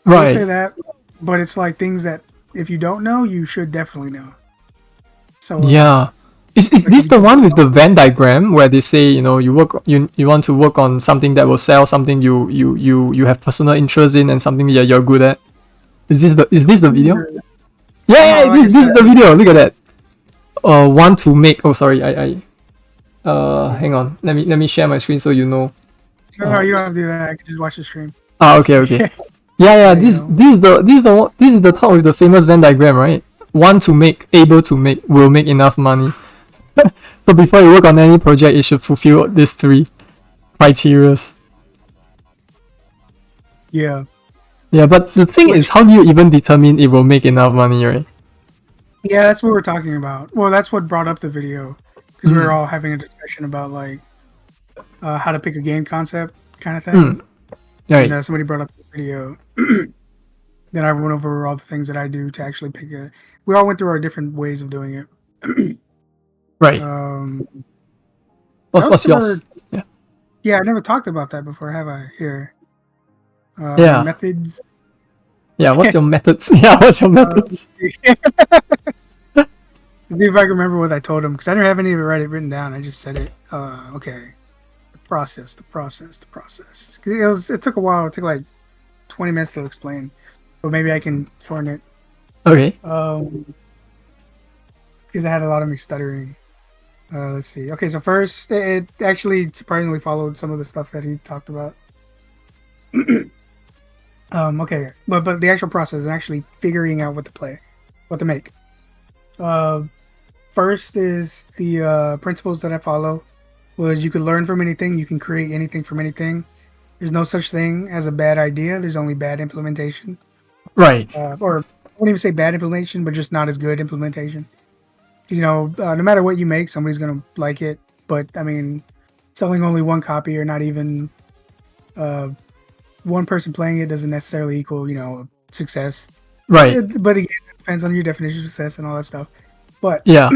will say Right. that, but it's like things that if you don't know, you should definitely know. So Yeah. Is this the one with the Venn diagram where they say, you know, you want to work on something that will sell, something you have personal interest in, and something that you're good at? Is this the video? Yeah, No, this is the video. Look at that. Want to make. Oh, sorry. Hang on. Let me share my screen so you know. No, you don't have to do that. I can just watch the stream. Ah, okay. Yeah. There you This go. this is the top with the famous Venn diagram, right? Want to make, able to make, will make enough money. So before you work on any project, it should fulfill these three criterias. Yeah. Yeah, but the thing is, how do you even determine it will make enough money, right? Yeah, that's what we're talking about. Well, that's what brought up the video because we were all having a discussion about like how to pick a game concept kind of thing. Right. And somebody brought up the video. Then I went over all the things that I do to actually pick a. We all went through our different ways of doing it. Right. What's I've yours? never- Yeah, I never talked about that before, have I? Here. Yeah. Methods. Yeah. What's your methods? Yeah. What's your methods? See if I can remember what I told him because I didn't have any of it written down. I just said it. Okay. The process. Because it took a while. It took like 20 minutes to explain, but maybe I can shorten it. Okay. Because I had a lot of me stuttering. Let's see. Okay, so first, it actually surprisingly followed some of the stuff that he talked about. Okay, but the actual process is actually figuring out what to play, what to make. First is the principles that I follow was you can learn from anything, you can create anything from anything, there's no such thing as a bad idea. There's only bad implementation. Right. Or I wouldn't even say bad implementation, but just not as good implementation. No matter what you make, somebody's gonna like it. But I mean, selling only one copy or not even one person playing it doesn't necessarily equal success. Right. But again, it depends on your definition of success and all that stuff. But Yeah.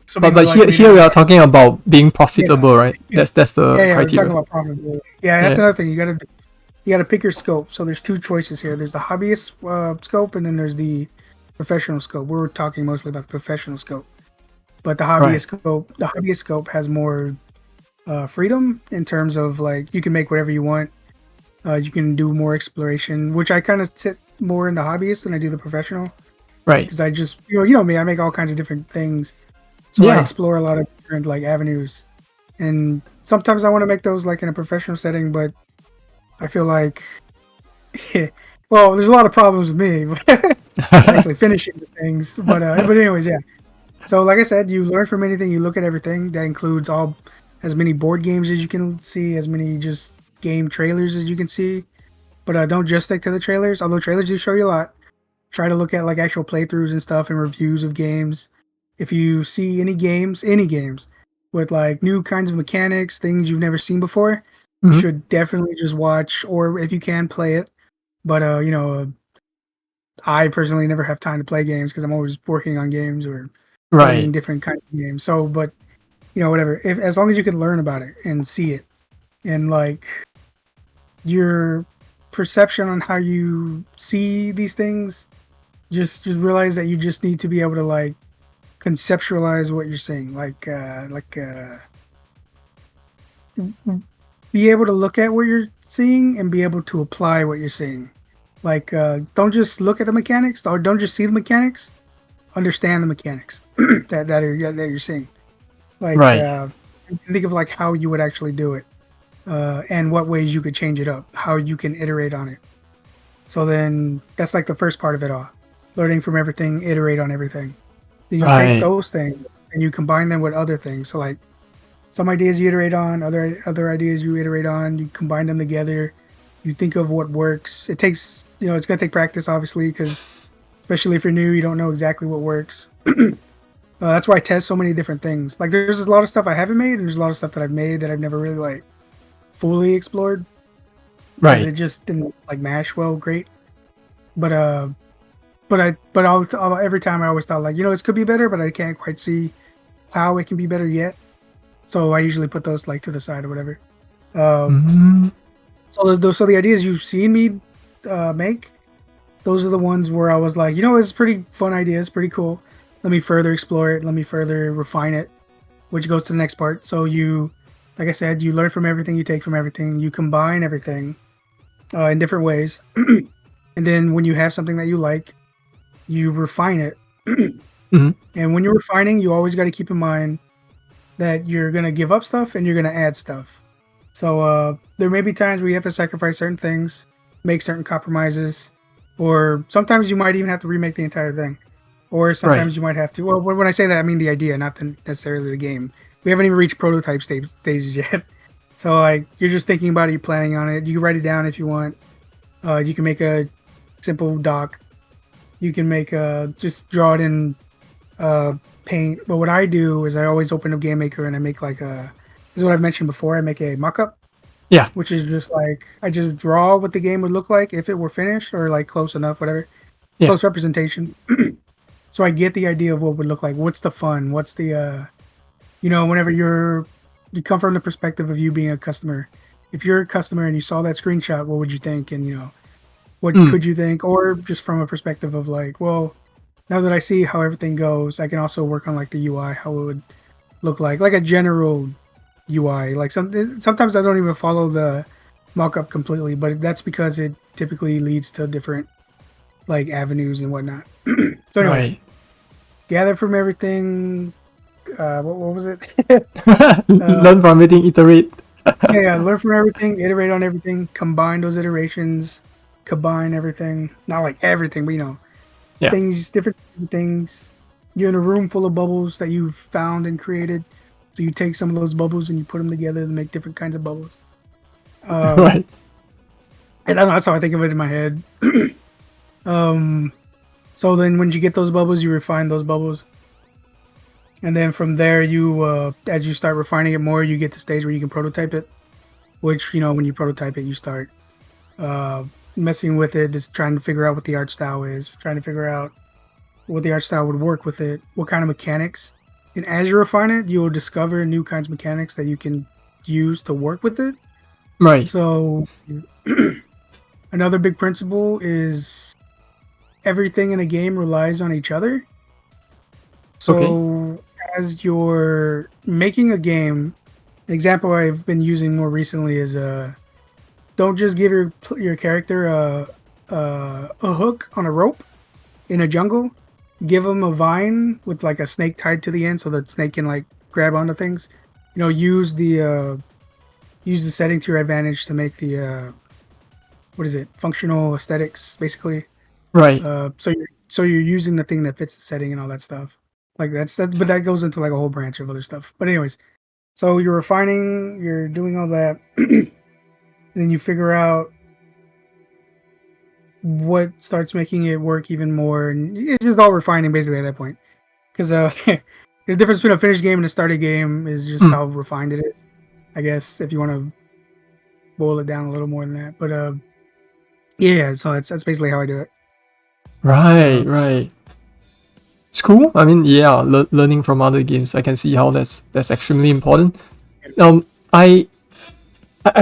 somebody But might here, like here we reading- are talking about being Yeah. profitable, right? That's the yeah, we're criteria. talking about profitability. Yeah, that's Yeah. another thing. You gotta pick your scope. So there's two choices here. There's the hobbyist scope, and then there's the professional scope. We're talking mostly about the professional scope. But Right. the hobbyist scope has more freedom in terms of like you can make whatever you want. You can do more exploration, which I kind of sit more in the hobbyist than I do the professional Right. because I just you know me, I make all kinds of different things, so I Yeah. explore a lot of different like avenues, and sometimes I want to make those like in a professional setting, but I feel like well, there's a lot of problems with me actually finishing the things, but anyways, yeah. So, like I said, you learn from anything, you look at everything. That includes as many board games as you can see, as many just game trailers as you can see. But don't just stick to the trailers, although trailers do show you a lot. Try to look at like actual playthroughs and stuff and reviews of games. If you see any games with like new kinds of mechanics, things you've never seen before, you Mhm. should definitely just watch or if you can play it. But I personally never have time to play games because I'm always working on games or studying Right. different kinds of games. So, but whatever. If as long as you can learn about it and see it, and like your perception on how you see these things, just realize that you just need to be able to like conceptualize what you're saying, be able to look at what you're seeing and be able to apply what you're seeing. Like, don't just look at the mechanics or don't just see the mechanics. Understand the mechanics that you're seeing. Like, Right. think of like how you would actually do it, and what ways you could change it up, how you can iterate on it. So then that's like the first part of it all. Learning from everything, iterate on everything. Then you take Right. those things and you combine them with other things. So like some ideas you iterate on, other ideas you iterate on, you combine them together. You think of what works. It takes, it's gonna take practice, obviously, because especially if you're new, you don't know exactly what works. That's why I test so many different things. Like there's a lot of stuff I haven't made, and there's a lot of stuff that I've made that I've never really like fully explored because Right. it just didn't like mash well, great. But every time I always thought like, this could be better, but I can't quite see how it can be better yet. So I usually put those like to the side or whatever. Um, Mhm. so the ideas you've seen me make, those are the ones where I was like, it's a pretty fun idea. It's pretty cool. Let me further explore it. Let me further refine it, which goes to the next part. So like I said, you learn from everything, you take from everything, you combine everything in different ways. And then when you have something that you like, you refine it. Mhm. And when you're refining, you always got to keep in mind that you're going to give up stuff and you're going to add stuff. So there may be times where you have to sacrifice certain things, make certain compromises, or sometimes you might even have to remake the entire thing. Or Right. sometimes you might have to. Well, when I say that, I mean the idea, not necessarily the game. We haven't even reached prototype stages yet. So like you're just thinking about it, you're planning on it. You can write it down if you want. You can make a simple doc. You can make just draw it in paint. But what I do is I always open up Game Maker and I make like this is what I've mentioned before. I make a mock-up, Yeah. which is just like I just draw what the game would look like if it were finished or like close enough, whatever, Yeah. close representation. So I get the idea of what would look like. What's the fun? What's the whenever you come from the perspective of you being a customer. If you're a customer and you saw that screenshot, what would you think? And what Mm. could you think? Or just from a perspective of like, well, now that I see how everything goes, I can also work on like the UI, how it would look like a general UI. Like sometimes I don't even follow the mockup completely, but that's because it typically leads to different like avenues and whatnot. So, anyways, Right. gather from everything. What was it? Learn from everything. Iterate. Yeah, learn from everything, iterate on everything, combine those iterations, combine everything. Not like everything, but Yeah. things, different things. You're in a room full of bubbles that you've found and created. So you take some of those bubbles and you put them together to make different kinds of bubbles. Right. And I don't know, that's how I think of it in my head. So then when you get those bubbles, you refine those bubbles. And then from there, you as you start refining it more, you get to the stage where you can prototype it. Which, when you prototype it, you start messing with it, just trying to figure out what the art style is, trying to figure out what the art style would work with it, what kind of mechanics. And as you refine it, you'll discover new kinds of mechanics that you can use to work with it. Right. So another big principle is everything in a game relies on each other. So as you're making a game, an example I've been using more recently is don't just give your character a hook on a rope in a jungle. Give them a vine with like a snake tied to the end, so that snake can like grab onto things. Use the setting to your advantage to make the functional aesthetics basically. Right. So you're using the thing that fits the setting and all that stuff. Like but that goes into like a whole branch of other stuff. But anyways, so you're refining, you're doing all that, and then you figure out what starts making it work even more, and it's just all refining basically at that point. Because the difference between a finished game and a started game is just how refined it is, I guess, if you want to boil it down a little more than that. But yeah, so that's basically how I do it. Right. It's cool. I mean, yeah, learning from other games, I can see how that's extremely important. I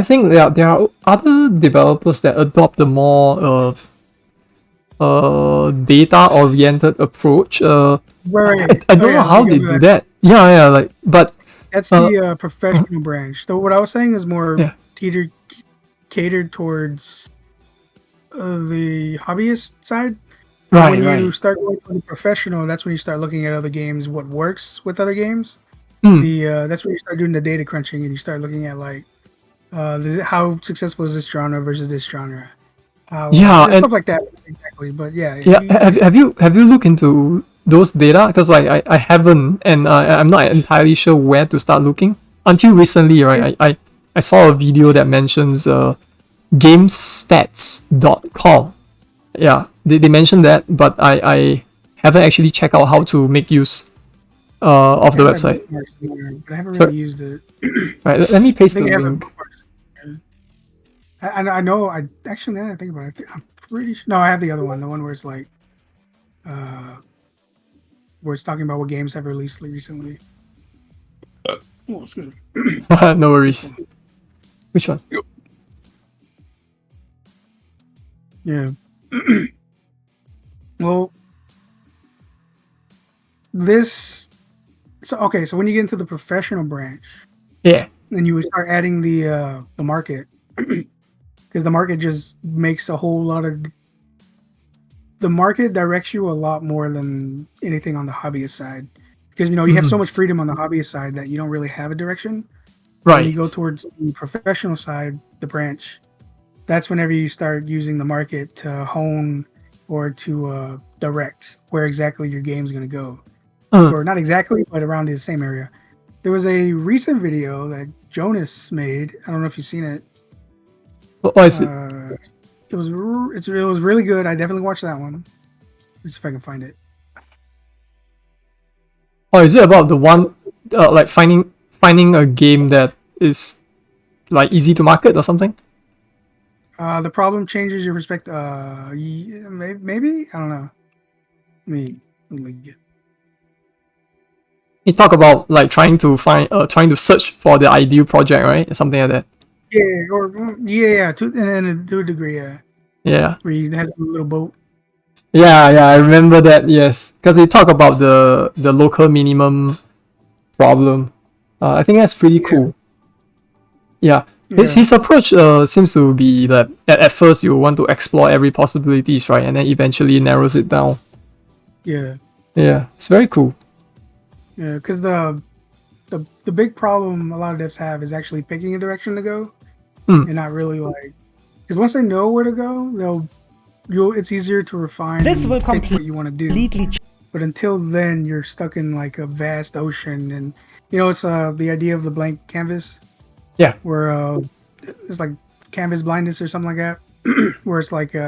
think there are other developers that adopt the more data-oriented approach. Right. I don't know how they do that. Yeah, like, but that's the professional branch. So what I was saying is more catered towards the hobbyist side. Right. When you start going to the professional, that's when you start looking at other games, what works with other games. That's when you start doing the data crunching, and you start looking at like how successful is this genre versus this genre. And stuff like that. Exactly, but yeah. Have you looked into those data? Because I haven't, and I'm not entirely sure where to start looking. Until recently, right? I saw a video that mentions gamestats.com. Yeah, they mentioned that, but I haven't actually checked out how to make use of the website. But I haven't really used it. Right, let me paste the link. I know. I actually, now that I think about it, I'm pretty sure. No, I have the other one. The one where it's like, where it's talking about what games have released recently. Oh, excuse me. No worries. Which one? Yeah. Well, so when you get into the professional branch, then you would start adding the market. Because the market just makes a whole lot of. The market directs you a lot more than anything on the hobbyist side, because you have so much freedom on the hobbyist side that you don't really have a direction. Right. When you go towards the professional side, the branch, that's whenever you start using the market to hone or to direct where exactly your game's going to go, or not exactly, but around the same area. There was a recent video that Jonas made. I don't know if you've seen it. What is it? It was really good. I definitely watched that one. Let's see if I can find it. Oh, is it about the one like finding a game that is like easy to market or something? The problem changes your perspective. Maybe I don't know. Let me get. You talk about like trying to search for the ideal project, right? Something like that. Yeah, to a degree, yeah. Yeah. Where he has a little boat. Yeah, I remember that. Yes, because they talk about the local minimum problem. I think that's pretty cool. Yeah. His approach seems to be that at first you want to explore every possibilities, right, and then eventually narrows it down. Yeah, it's very cool. Yeah, because the big problem a lot of devs have is actually picking a direction to go, and not really like, because once they know where to go, it's easier to refine. This will pick what you want to do. But until then, you're stuck in like a vast ocean, and it's the idea of the blank canvas. Yeah. Where it's like canvas blindness or something like that. where it's like you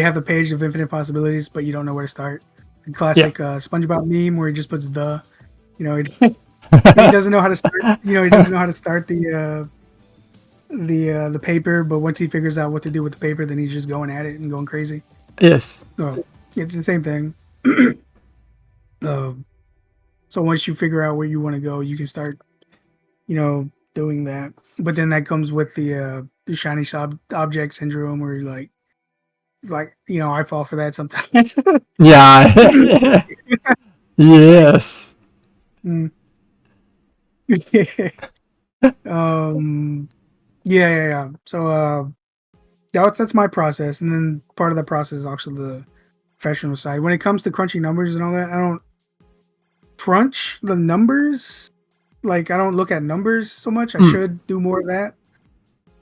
have the page of infinite possibilities, but you don't know where to start. The Yeah. classic SpongeBob meme where he just puts he doesn't know how to start. He doesn't know how to start the paper, but once he figures out what to do with the paper, then he's just going at it and going crazy. Yes. So it's the same thing. Um, so once you figure out where you want to go, you can start, doing that. But then that comes with the shiny object syndrome, where you're like I fall for that sometimes. Yeah. Yes. Mm. um, yeah. So that's my process, and then part of that process is also the professional side. When it comes to crunching numbers and all that, I don't crunch the numbers. Like I don't look at numbers so much. I should do more of that.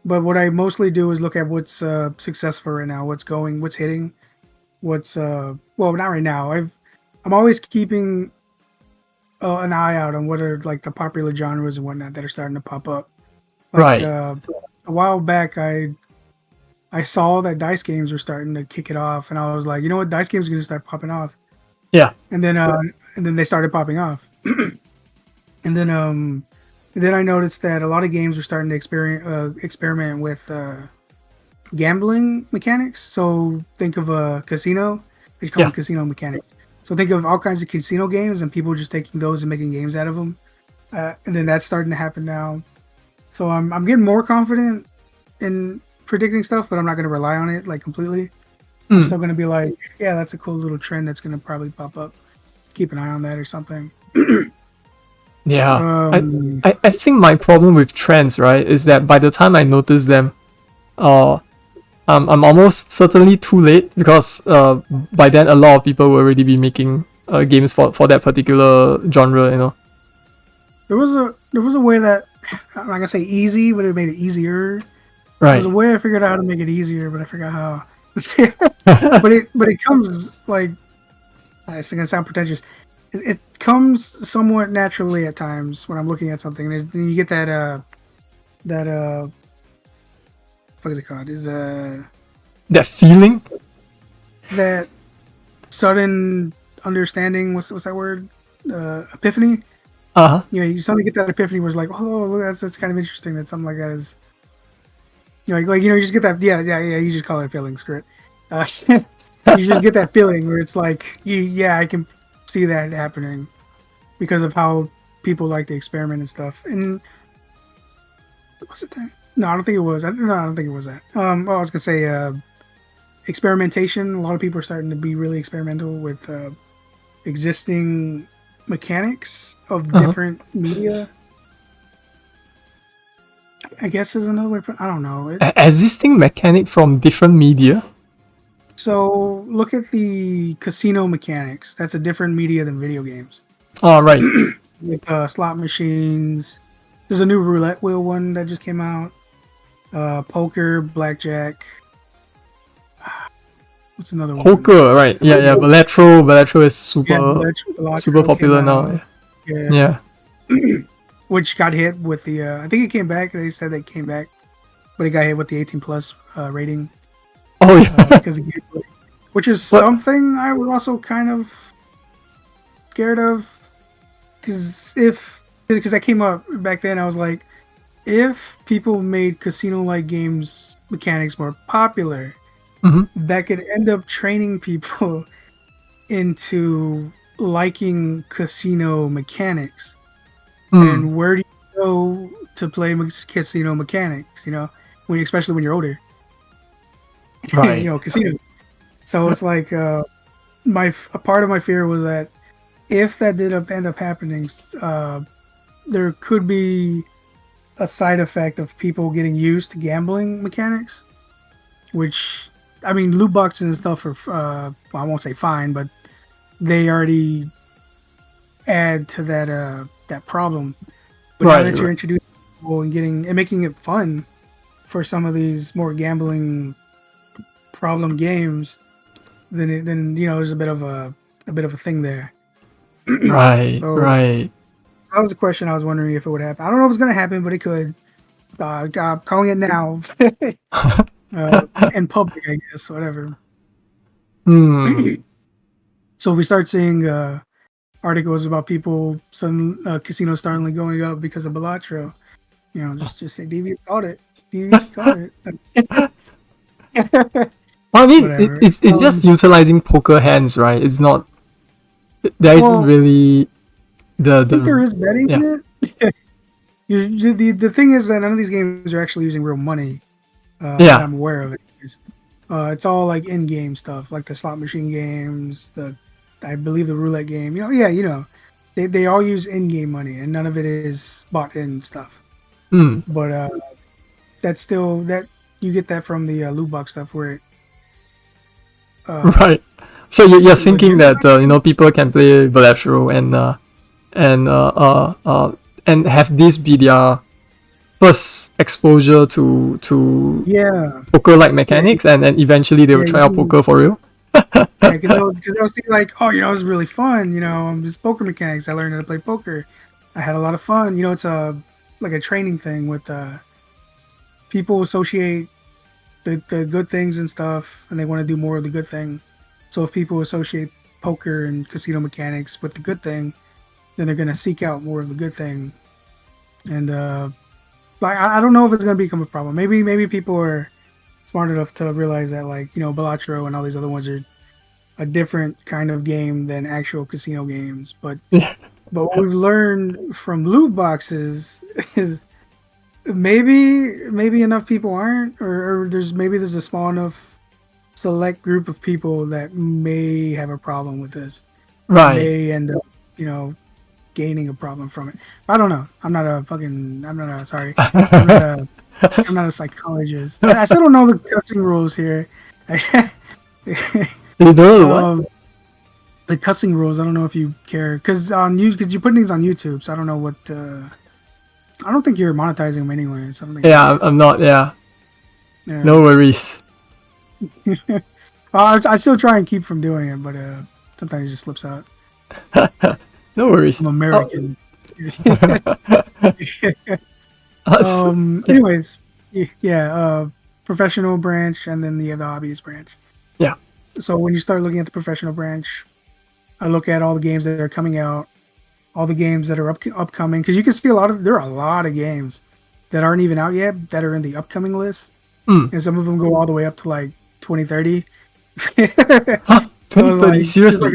But what I mostly do is look at what's successful right now, what's hitting, well, not right now. I'm always keeping an eye out on what are like the popular genres and whatnot that are starting to pop up. Like Right. a while back, I saw that dice games were starting to kick it off, and I was like, you know what, dice games are going to start popping off. Yeah. And then they started popping off, and then I noticed that a lot of games were starting to experiment with gambling mechanics. So think of a casino. They call Yeah. them casino mechanics. So think of all kinds of casino games and people just taking those and making games out of them. And then that's starting to happen now. So I'm getting more confident in predicting stuff, but I'm not going to rely on it like completely. I'm still going to be like, yeah, that's a cool little trend that's going to probably pop up. Keep an eye on that or something. Yeah. Um, I think my problem with trends, right, is that by the time I notice them, uh, I'm almost certainly too late because by then a lot of people will already be making games for that particular genre, you know. there was a way that I'm not gonna say easy, but it made it easier. There was Right. a way I figured out how to make it easier, but I forgot how. but it comes like it's gonna sound pretentious. It comes somewhat naturally at times when I'm looking at something. You get that what is it called? Is That feeling. that sudden understanding? What's that word? Epiphany. Uh huh. You suddenly get that epiphany where it's like, oh, look, that's kind of interesting that something like that is. You just get that. Yeah. You just call it a feeling. Screw it. You just get that feeling where it's like, I can see that happening because of how people like to experiment and stuff. And was it that? No, I don't think it was. No, I don't think it was that. Well, I was gonna say experimentation. A lot of people are starting to be really experimental with existing mechanics of Uh huh. different media. I guess is another way. I don't know. Existing mechanic from different media. So look at the casino mechanics. That's a different media than video games. Oh, right. With slot machines. There's a new roulette wheel one that just came out. Poker, blackjack. What's another one? Poker, right? Yeah. Balatro is super popular now. Yeah. Yeah. Which got hit with the. I think it came back. They said they came back, but it got hit with the 18 plus rating. Oh yeah. Because of gameplay, which is But- something I was also kind of scared of. Because that came up back then, I was like, if people made casino-like games mechanics more popular, that could end up training people into liking casino mechanics. And where do you go to play casino mechanics? Especially when you're older. Right. Casinos. So it's like a part of my fear was that if that did end up happening, there could be a side effect of people getting used to gambling mechanics, which I mean, loot boxes and stuff are I won't say fine, but they already add to that problem. But now that you're introducing people and making it fun for some of these more gambling problem games, then there's a bit of a thing there. Right. So Right. that was a question I was wondering if it would happen. I don't know if it's gonna happen, but it could. I'm calling it now. in public, I guess, whatever. Hmm. So if we start seeing articles about people, some casinos starting going up because of Balatro, just say DV's caught it. DV's caught it. I mean, Whatever. it's just utilizing poker hands, right? It's not. There isn't Well, really I think there is betting yeah. in it. The thing is that none of these games are actually using real money that Yeah. I'm aware of. It's all like in-game stuff, like the slot machine games, I believe the roulette game. They all use in-game money, and none of it is bought-in stuff. Mm. But that's still that you get that from the loot box stuff where it Right. So you're thinking legit. that people can play Bilateral and have this be their first exposure to Yeah, poker-like yeah, mechanics, and then eventually they will yeah. try out poker for real. Yeah, because I was thinking like, oh, it was really fun. Just poker mechanics. I learned how to play poker. I had a lot of fun. It's like a training thing with people associate the good things and stuff, and they want to do more of the good thing. So if people associate poker and casino mechanics with the good thing, then they're gonna seek out more of the good thing. And like I don't know if it's gonna become a problem. Maybe people are smart enough to realize that like Balatro and all these other ones are a different kind of game than actual casino games. But Yeah. what we've learned from loot boxes is maybe enough people aren't, or there's a small enough select group of people that may have a problem with this, Right. may end up gaining a problem from it. I don't know. I'm not a fucking. I'm not a. Sorry. I'm not a. I'm not a psychologist. I still don't know the cussing rules here. You don't know what? The cussing rules. I don't know if you care because you're putting these on YouTube, so I don't know what. I don't think you're monetizing them anyway. So I don't think it Yeah, matters. I'm not. Yeah, Yeah. no worries. I still try and keep from doing it, but sometimes it just slips out. No worries. I'm American. Oh, Anyways, yeah. Professional branch, and then the hobbyist branch. yeah. So when you start looking at the professional branch, I look at all the games that are coming out, all the games that are upcoming, because you can see there are a lot of games that aren't even out yet that are in the upcoming list, Mm. and some of them go all the way up to like 2030. Huh? So 2030? Seriously?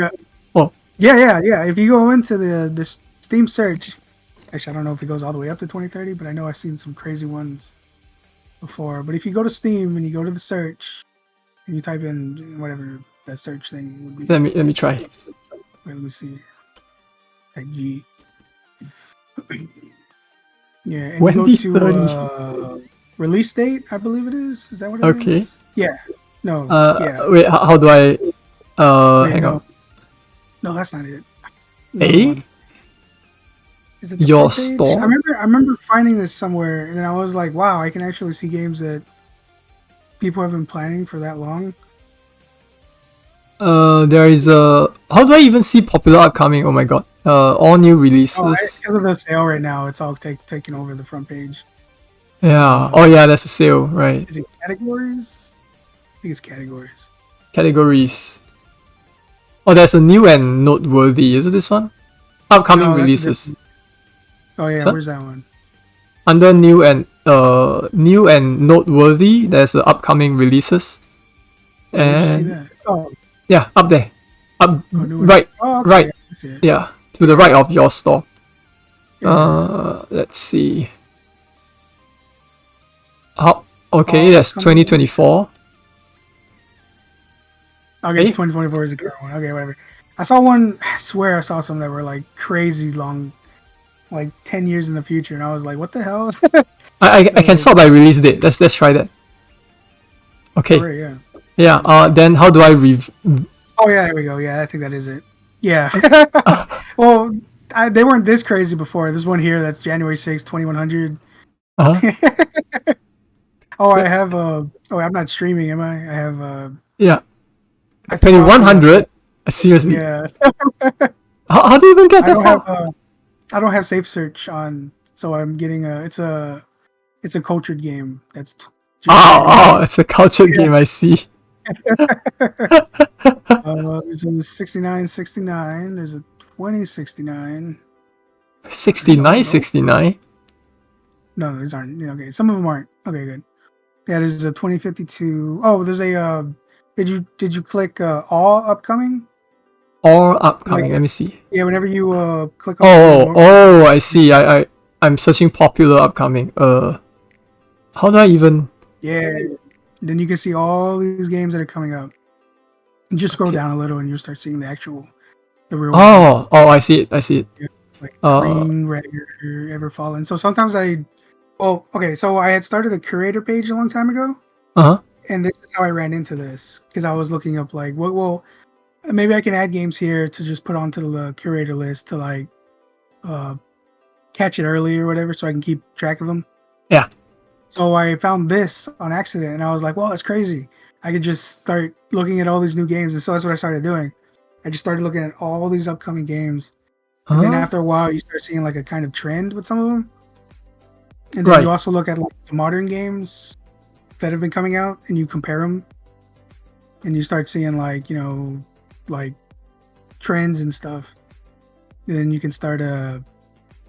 Oh, yeah. If you go into the Steam search, actually I don't know if it goes all the way up to 2030, but I know I've seen some crazy ones before. But if you go to Steam and you go to the search and you type in whatever that search thing would be, let me try. wait, let me see, like G. Yeah, and you go 2030. to release date, I believe it is. Is that what it Okay. is? Yeah. No. Yeah. Wait. How do I? Wait, Hang no. on. No, that's not it. Another A? one. Is it the Your front page? store? I remember finding this somewhere, and I was like, "Wow, I can actually see games that people have been planning for that long." There is a. How do I even see popular upcoming? Oh my god. All new releases. Oh, because of the sale right now, it's all taking over the front page. Yeah. Oh yeah, that's a sale, right? Is it categories? I think it's categories. Categories. Oh, there's a new and noteworthy. Is it this one? Upcoming No, that's a releases. different- Oh yeah, So- where's that one? Under new and noteworthy, there's upcoming releases. Where did you see And that? Oh, yeah, up there. Up new right, oh, okay, right. I see it. Yeah, to the right of your store. Yeah. Let's see. How? Okay, Oh, that's upcoming. 2024. Okay, Hey? it's 2024 is the current one. Okay, whatever. I saw one. I swear I saw some that were like crazy long, like 10 years in the future, and I was like, "What the hell?" I can sort by release date. Let's try that. Okay. Right, yeah. Yeah. Then how do I Oh yeah, there we go. Yeah, I think that is it. Yeah. Well, they weren't this crazy before. There's one here that's January 6th, 2100. Uh-huh. Oh, I have Oh, I'm not streaming, am I? I have Yeah. I have to talk to 2100. Seriously. Yeah. How do you even get I that don't far? have I don't have safe search on, so I'm getting it's a cultured game that's Oh, it's a cultured game. I see. There's a 6969. There's a 2069. 69, 69. No, these aren't. Yeah, okay, some of them aren't. Okay, good. Yeah, there's a 2052. Oh, there's a. Did you click all upcoming? Or upcoming. Like, Let me see. yeah, whenever you click on. Oh, I see. I'm searching popular upcoming. How do I even? Yeah. Then you can see all these games that are coming up. You just scroll Okay. down a little and you'll start seeing the real Oh, I see it. I see it. like Green, Red, Ever Fallen. So sometimes so I had started a curator page a long time ago, Uh-huh. and this is how I ran into this because I was looking up like, well, maybe I can add games here to just put onto the curator list to like catch it early or whatever, so I can keep track of them. Yeah. So I found this on accident, and I was like, well, that's crazy. I could just start looking at all these new games, and so that's what I started doing. I just started looking at all these upcoming games. And then after a while, you start seeing like a kind of trend with some of them. And then you also look at like the modern games that have been coming out, and you compare them, and you start seeing like like trends and stuff. And then you can start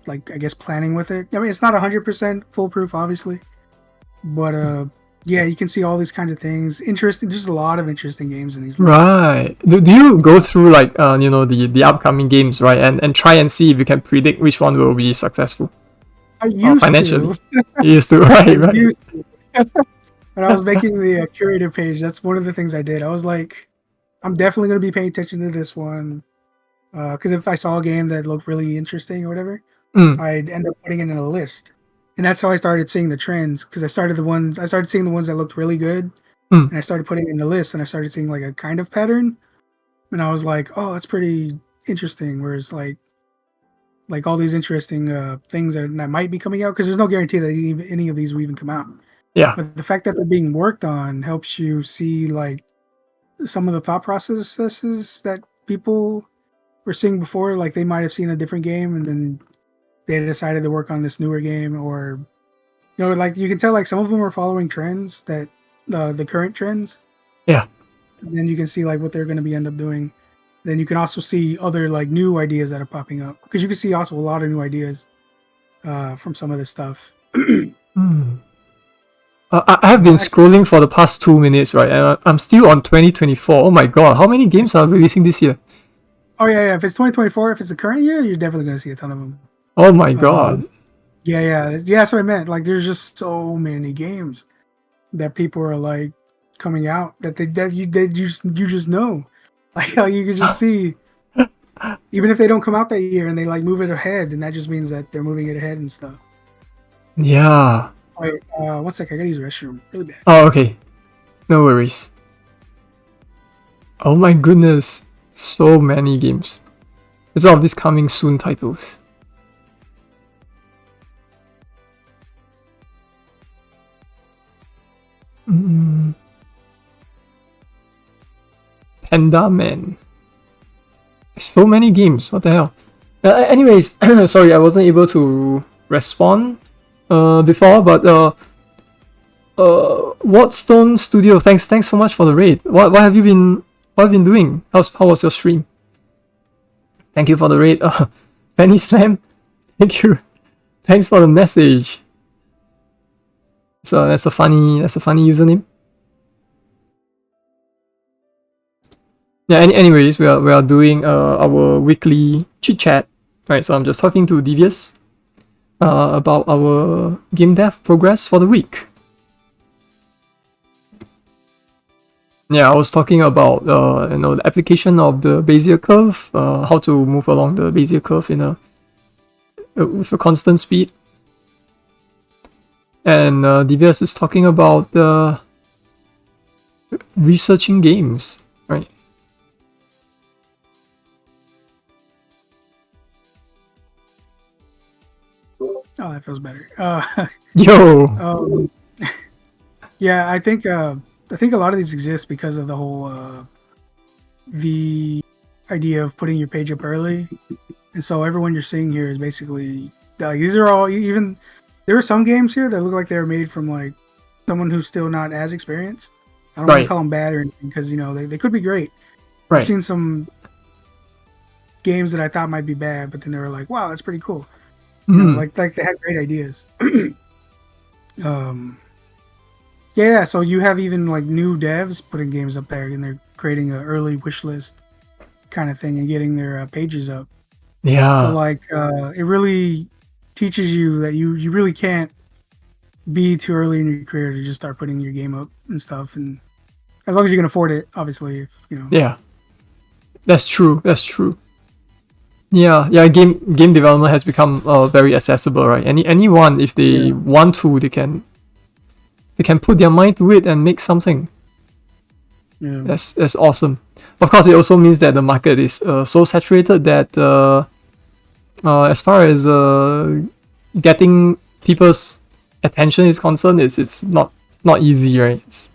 like I guess planning with it. I mean, it's not 100% foolproof, obviously, but yeah, you can see all these kinds of things. Interesting, just a lot of interesting games in these. Right. Do you go through like the upcoming games, right, and try and see if you can predict which one will be successful? I used financially. to. You used to, right? Used to. When I was making the curator page, that's one of the things I did. I was like, I'm definitely going to be paying attention to this one, because if I saw a game that looked really interesting or whatever, I'd end up putting it in a list. And that's how I started seeing the trends, because I started seeing the ones that looked really good, and I started putting it in the list, and I started seeing like a kind of pattern, and I was like, oh, that's pretty interesting. Whereas like all these interesting things that might be coming out, because there's no guarantee that any of these will even come out. Yeah. But the fact that they're being worked on helps you see like some of the thought processes that people were seeing before. Like they might have seen a different game and then they decided to work on this newer game, or like you can tell like some of them are following trends that the current trends. Yeah. And then you can see like what they're going to be end up doing. Then you can also see other like new ideas that are popping up, because you can see also a lot of new ideas from some of this stuff. I have been scrolling for the past 2 minutes, right? And I'm still on 2024. Oh my god, how many games are releasing this year? Oh yeah. If it's 2024, if it's the current year, you're definitely going to see a ton of them. Oh my god. Yeah. That's what I meant. Like, there's just so many games that people are like coming out that you just know, like how you can just see. Even if they don't come out that year and they like move it ahead, then that just means that they're moving it ahead and stuff. Yeah. Wait, 1 second. I gotta use the restroom really bad. Oh, okay. No worries. Oh my goodness. So many games. There's all of these coming soon titles. Panda Man. So many games. What the hell? Anyways, sorry, I wasn't able to respond before, but Wattstone Studio, thanks so much for the raid. What have you been doing? How was your stream? Thank you for the raid. Penny Slam, thank you. Thanks for the message. So that's a funny username. Yeah. Anyways, we are doing our weekly chit chat. Right. So I'm just talking to Devious about our game dev progress for the week. Yeah, I was talking about the application of the Bezier curve, how to move along the Bezier curve with a constant speed. And Devious is talking about researching games, right? Oh, that feels better. Yo. Yeah, I think a lot of these exist because of the whole the idea of putting your page up early, and so everyone you're seeing here is basically like these are all even. There are some games here that look like they were made from like someone who's still not as experienced. I don't want Right. to call them bad or anything because they could be great. I've Right. seen some games that I thought might be bad, but then they were like, "Wow, that's pretty cool." Like they had great ideas. um, yeah. So you have even like new devs putting games up there, and they're creating an early wish list kind of thing and getting their pages up. Yeah. So like, it really teaches you that you really can't be too early in your career to just start putting your game up and stuff. And as long as you can afford it, obviously, Yeah. That's true. That's true. Yeah, yeah. Game development has become very accessible, right? Anyone, if they Yeah. want to, they can put their mind to it and make something. Yeah. That's awesome. Of course, it also means that the market is so saturated that as far as getting people's attention is concerned, it's not easy, right?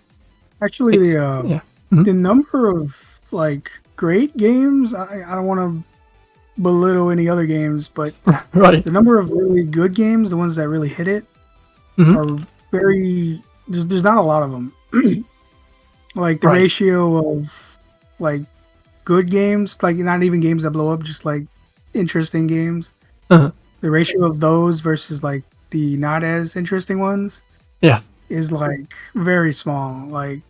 Actually, Yeah. the number of like great games, I don't want to belittle any other games, but Right. the number of really good games, the ones that really hit it, Mhm. are very. There's not a lot of them. Like the Right. ratio of like good games, like not even games that blow up, just like interesting games. Uh-huh. The ratio of those versus like the not as interesting ones Yeah. is like very small. Like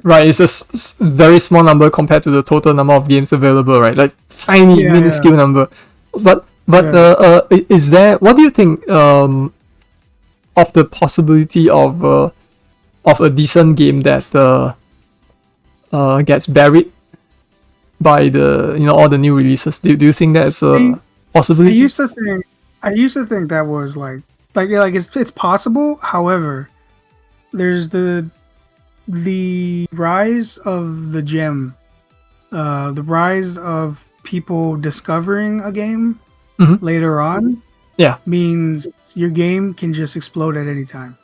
Right. It's a very small number compared to the total number of games available, right? Like tiny, Yeah, minuscule number. But Yeah. is there? What do you think of the possibility of a decent game that gets buried by the all the new releases? Do you think that's a I possibility? I used to think that was like it's possible. However, there's the rise of the gem, the rise of people discovering a game Mhm. later on. Yeah. Means your game can just explode at any time.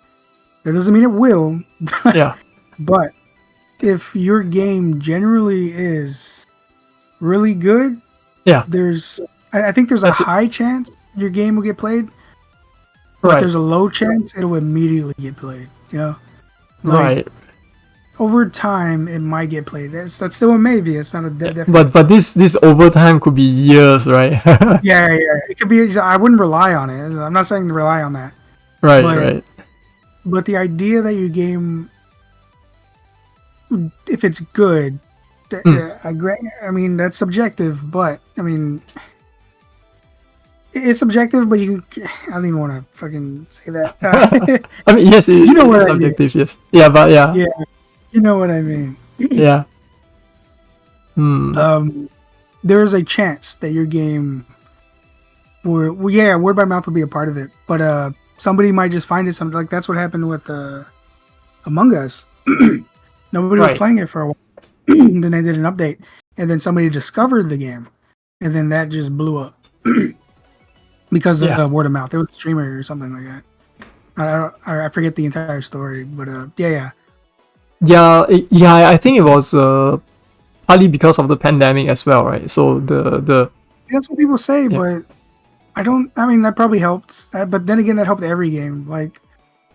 That doesn't mean it will, Yeah. but if your game generally is really good, Yeah. I think there's a That's it. high chance your game will get played, but Right. there's a low chance it'll immediately get played. Like, Right. over time it might get played. That's still a maybe. It's not a definite. But this overtime could be years, right? Yeah, it could be. I wouldn't rely on it. I'm not saying to rely on that. Right. But- Right. But the idea that your game, if it's good, I mean that's subjective. But I mean, it's subjective. But I don't even want to fucking say that. I mean, yes, You know what it's I mean. subjective, yes. Yeah, but yeah. Yeah, you know what I mean. Yeah. Hmm. There is a chance that your game, word by mouth will be a part of it. But somebody might just find it. Something like that's what happened with Among Us. Nobody was Right. playing it for a while. Then they did an update, and then somebody discovered the game, and then that just blew up because Yeah. of word of mouth. It was a streamer or something like that. I forget the entire story, but yeah. Yeah, I think it was partly because of the pandemic as well, right? So the That's what people say, Yeah. but I don't. I mean, that probably helped. But then again, that helped every game. Like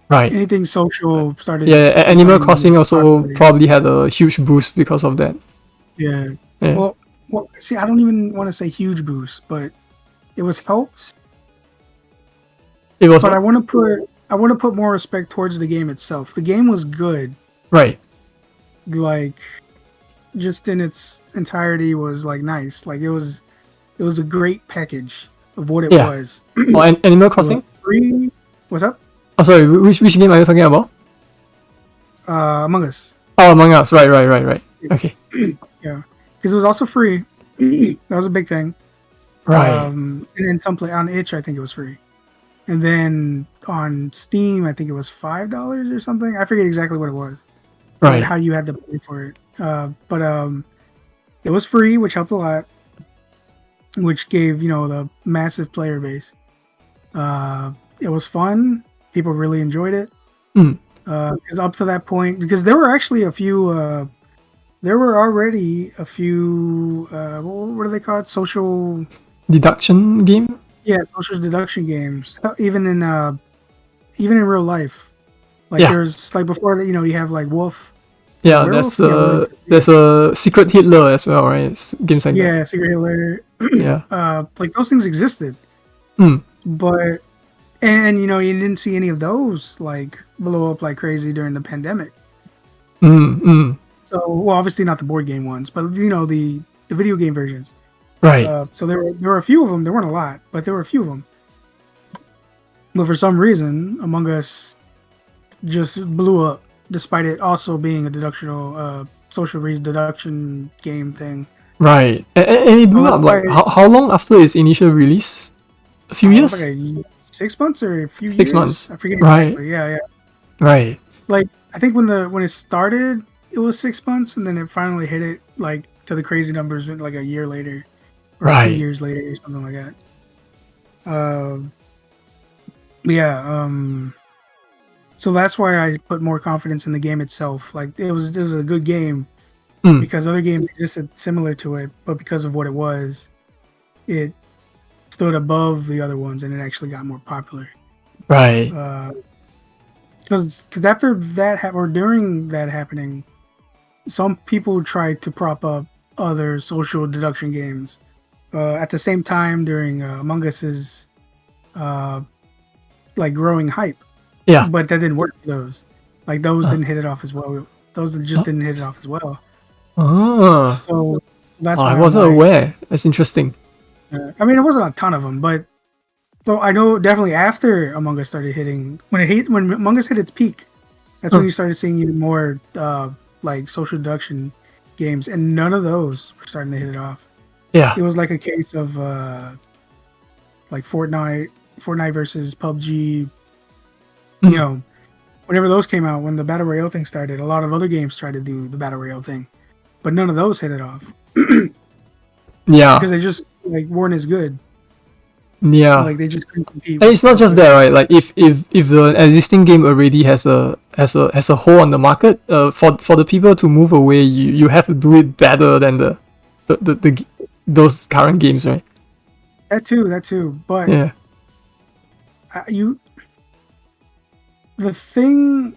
right. anything social started. Yeah, Animal becoming Crossing also popular. probably had a huge boost because of that. Yeah. Yeah. Well, see, I don't even want to say huge boost, but it was helped. It was But I want to put more respect towards the game itself. The game was good. right. Like, just in its entirety was like nice. Like it was a great package of what it Yeah. was. Oh, Animal It was Crossing? free. What's up? Oh, sorry. Which game are you talking about? Among Us. Oh, Among Us. Right. Okay. Yeah, because it was also free. That was a big thing. Right. And then on Itch, I think it was free. And then on Steam, I think it was $5 or something. I forget exactly what it was. Right. How you had to pay for it. But it was free, which helped a lot. Which gave the massive player base. It was fun. People really enjoyed it. Mm. Because up to that point, because there were actually a few. There were already a few. What are they called? Social. Deduction game? Yeah, social deduction games. Even in even in real life. Like Yeah. there's like before that, you have like Wolf. Yeah, Werewolf? there's a Secret Hitler as well, right? Games like that. Yeah, Secret Hitler. Yeah. Like those things existed, Mm. but and you didn't see any of those like blow up like crazy during the pandemic. Mm. Mm. So, well, obviously not the board game ones, but the video game versions. Right. So there were a few of them. There weren't a lot, but there were a few of them. But for some reason, Among Us just blew up, despite it also being a social deduction game thing. Right. And it So blew that's up like why how long after its initial release? A few it was years? like 6 months or a few 6 years. months. I forget Right. exactly. Yeah. Right. Like I think when it started, it was 6 months, and then it finally hit it like to the crazy numbers like a year later, or Right. 2 years later, or something like that. Yeah. So that's why I put more confidence in the game itself. Like it was a good game Mm. because other games existed similar to it, but because of what it was, it stood above the other ones, and it actually got more popular. Right. Because after that or during that happening, some people tried to prop up other social deduction games at the same time during Among Us's like growing hype. Yeah. But that didn't work for those. Like those didn't hit it off as well. Those just didn't hit it off as well. Ah. So that's Oh, why I I'm wasn't like, aware. That's interesting. I mean, it wasn't a ton of them, but so I know definitely after Among Us started hitting, when Among Us hit its peak, that's when you started seeing even more like social deduction games, and none of those were starting to hit it off. Yeah. It was like a case of like Fortnite versus PUBG. Whenever those came out, when the Battle Royale thing started, a lot of other games tried to do the Battle Royale thing, but none of those hit it off. Yeah. Because they just like weren't as good. Yeah. Like they just couldn't compete. And it's not just that, right? Like if the existing game already has a hole on the market, for the people to move away, you have to do it better than the those current games, right? That too. But Yeah. The thing,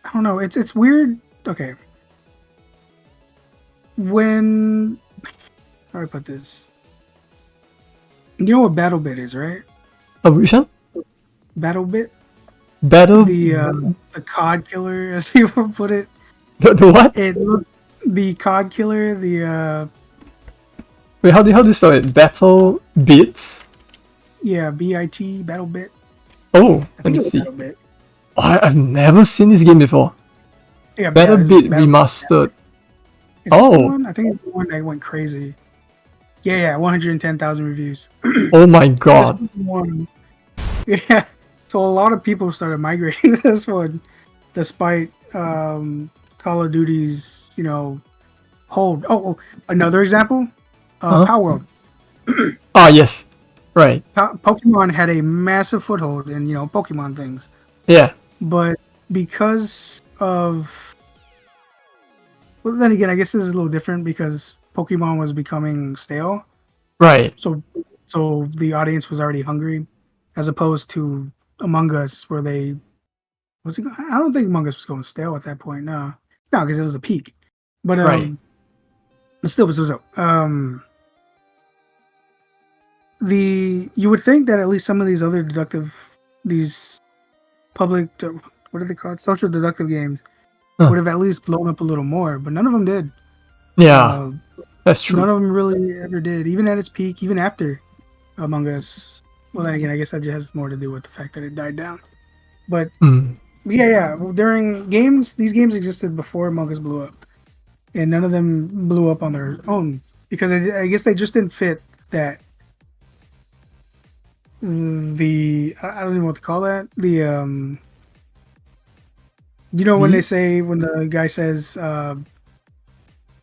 I don't know. It's weird. Okay. How do I put this? You know what BattleBit is, right? Which one? BattleBit, Battle. the COD killer, as people put it. The what? The COD killer. Wait, how do you spell it? Battle Bits. Yeah, BIT BattleBit. Oh, I let think me it was see. BattleBit. Oh, I've never seen this game before. Yeah, BattleBit Remastered. Is this the one? I think it's the one that went crazy. Yeah, 110,000 reviews. Oh my god. Yeah, so a lot of people started migrating to this one, despite Call of Duty's, hold. Oh, another example, Power World. Ah, yes, right. Pokemon had a massive foothold in Pokemon things. Yeah. But because of, well, then again, I guess this is a little different because Pokemon was becoming stale. Right. So the audience was already hungry, as opposed to Among Us, where I don't think Among Us was going stale at that point. No, because it was a peak. But Right. still, you would think that at least some of these other these public, what are they called, social deductive games, would have at least blown up a little more, but none of them did. Yeah, that's true. None of them really ever did, even at its peak, even after Among Us. Well, then again, I guess that just has more to do with the fact that it died down. But yeah. During games, these games existed before Among Us blew up, and none of them blew up on their own because I guess they just didn't fit that. I don't even know what to call that. When the guy says,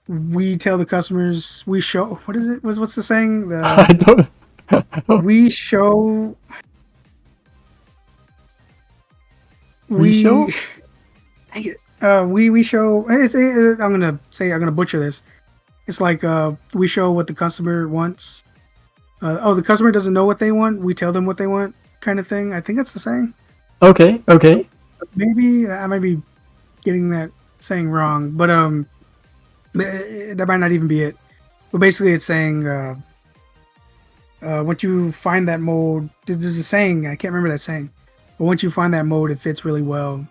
we tell the customers, we show, what is it? What's the saying? I don't. We show. We show. We show. I'm gonna butcher this. It's like we show what the customer wants. The customer doesn't know what they want. We tell them what they want, kind of thing. I think that's the saying. Okay, okay. Maybe I might be getting that saying wrong, but that might not even be it. But basically, it's saying once you find that mode, there's a saying, I can't remember that saying, but once you find that mode, it fits really well.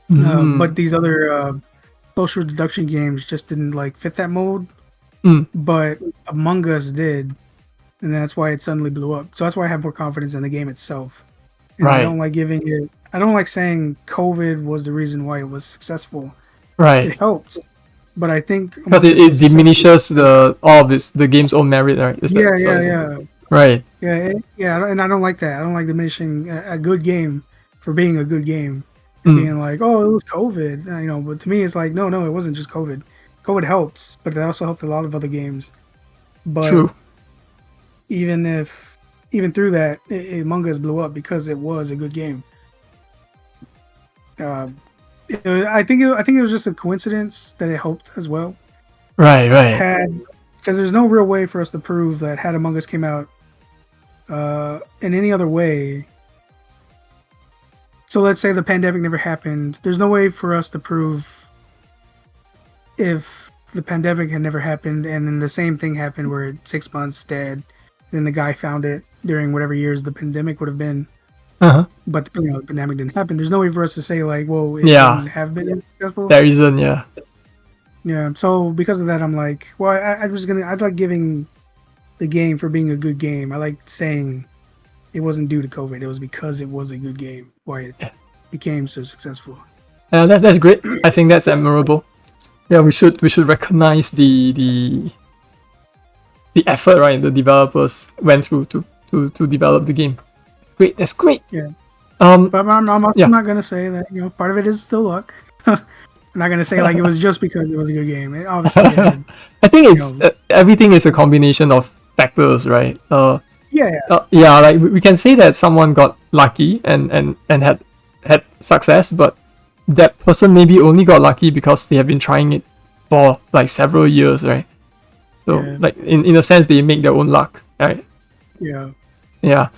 But Mm, these other social deduction games just didn't like fit that mode. mm, But Among Us did, and that's why it suddenly blew up. So that's why I have more confidence in the game itself. And I right, don't like giving it. I don't like saying COVID was the reason why it was successful. right. It helped, but I think Because Among Us it was successful. diminishes the all of this the game's own merit, right? Is that Yeah, so? yeah, Is it? yeah. Right. Yeah, and I don't like that. I don't like diminishing a good game for being a good game and Mm, being like, oh, it was COVID, But to me, it's like, no, no, it wasn't just COVID. COVID helped, but it also helped a lot of other games. But true. even if, even through that, Among Us blew up because it was a good game. Uh, I think it was just a coincidence that it helped as well. Right, right. Had because there's no real way for us to prove that had Among Us came out in any other way. So let's say the pandemic never happened. There's no way for us to prove if the pandemic had never happened and then the same thing happened where 6 months dead, then the guy found it during whatever years the pandemic would have been. Uh-huh. But the pandemic didn't happen. There's no way for us to say like, well, it Yeah. wouldn't have been successful. There isn't. Yeah. Yeah. So because of that, I'm like, well, I'd like giving the game for being a good game. I like saying it wasn't due to COVID. It was because it was a good game why it became so successful. That's great. I think that's admirable. Yeah, we should recognize the effort, right, the developers went through to develop the game. Great, that's great. Yeah. Um, But I'm also yeah, not gonna say that part of it is still luck. I'm not gonna say like it was just because it was a good game. It obviously had, I think you it's know, everything is a combination of factors, right? yeah, Yeah, like we can say that someone got lucky and had success, but that person maybe only got lucky because they have been trying it for like several years, right? So yeah, like in a sense they make their own luck, right? yeah. Yeah.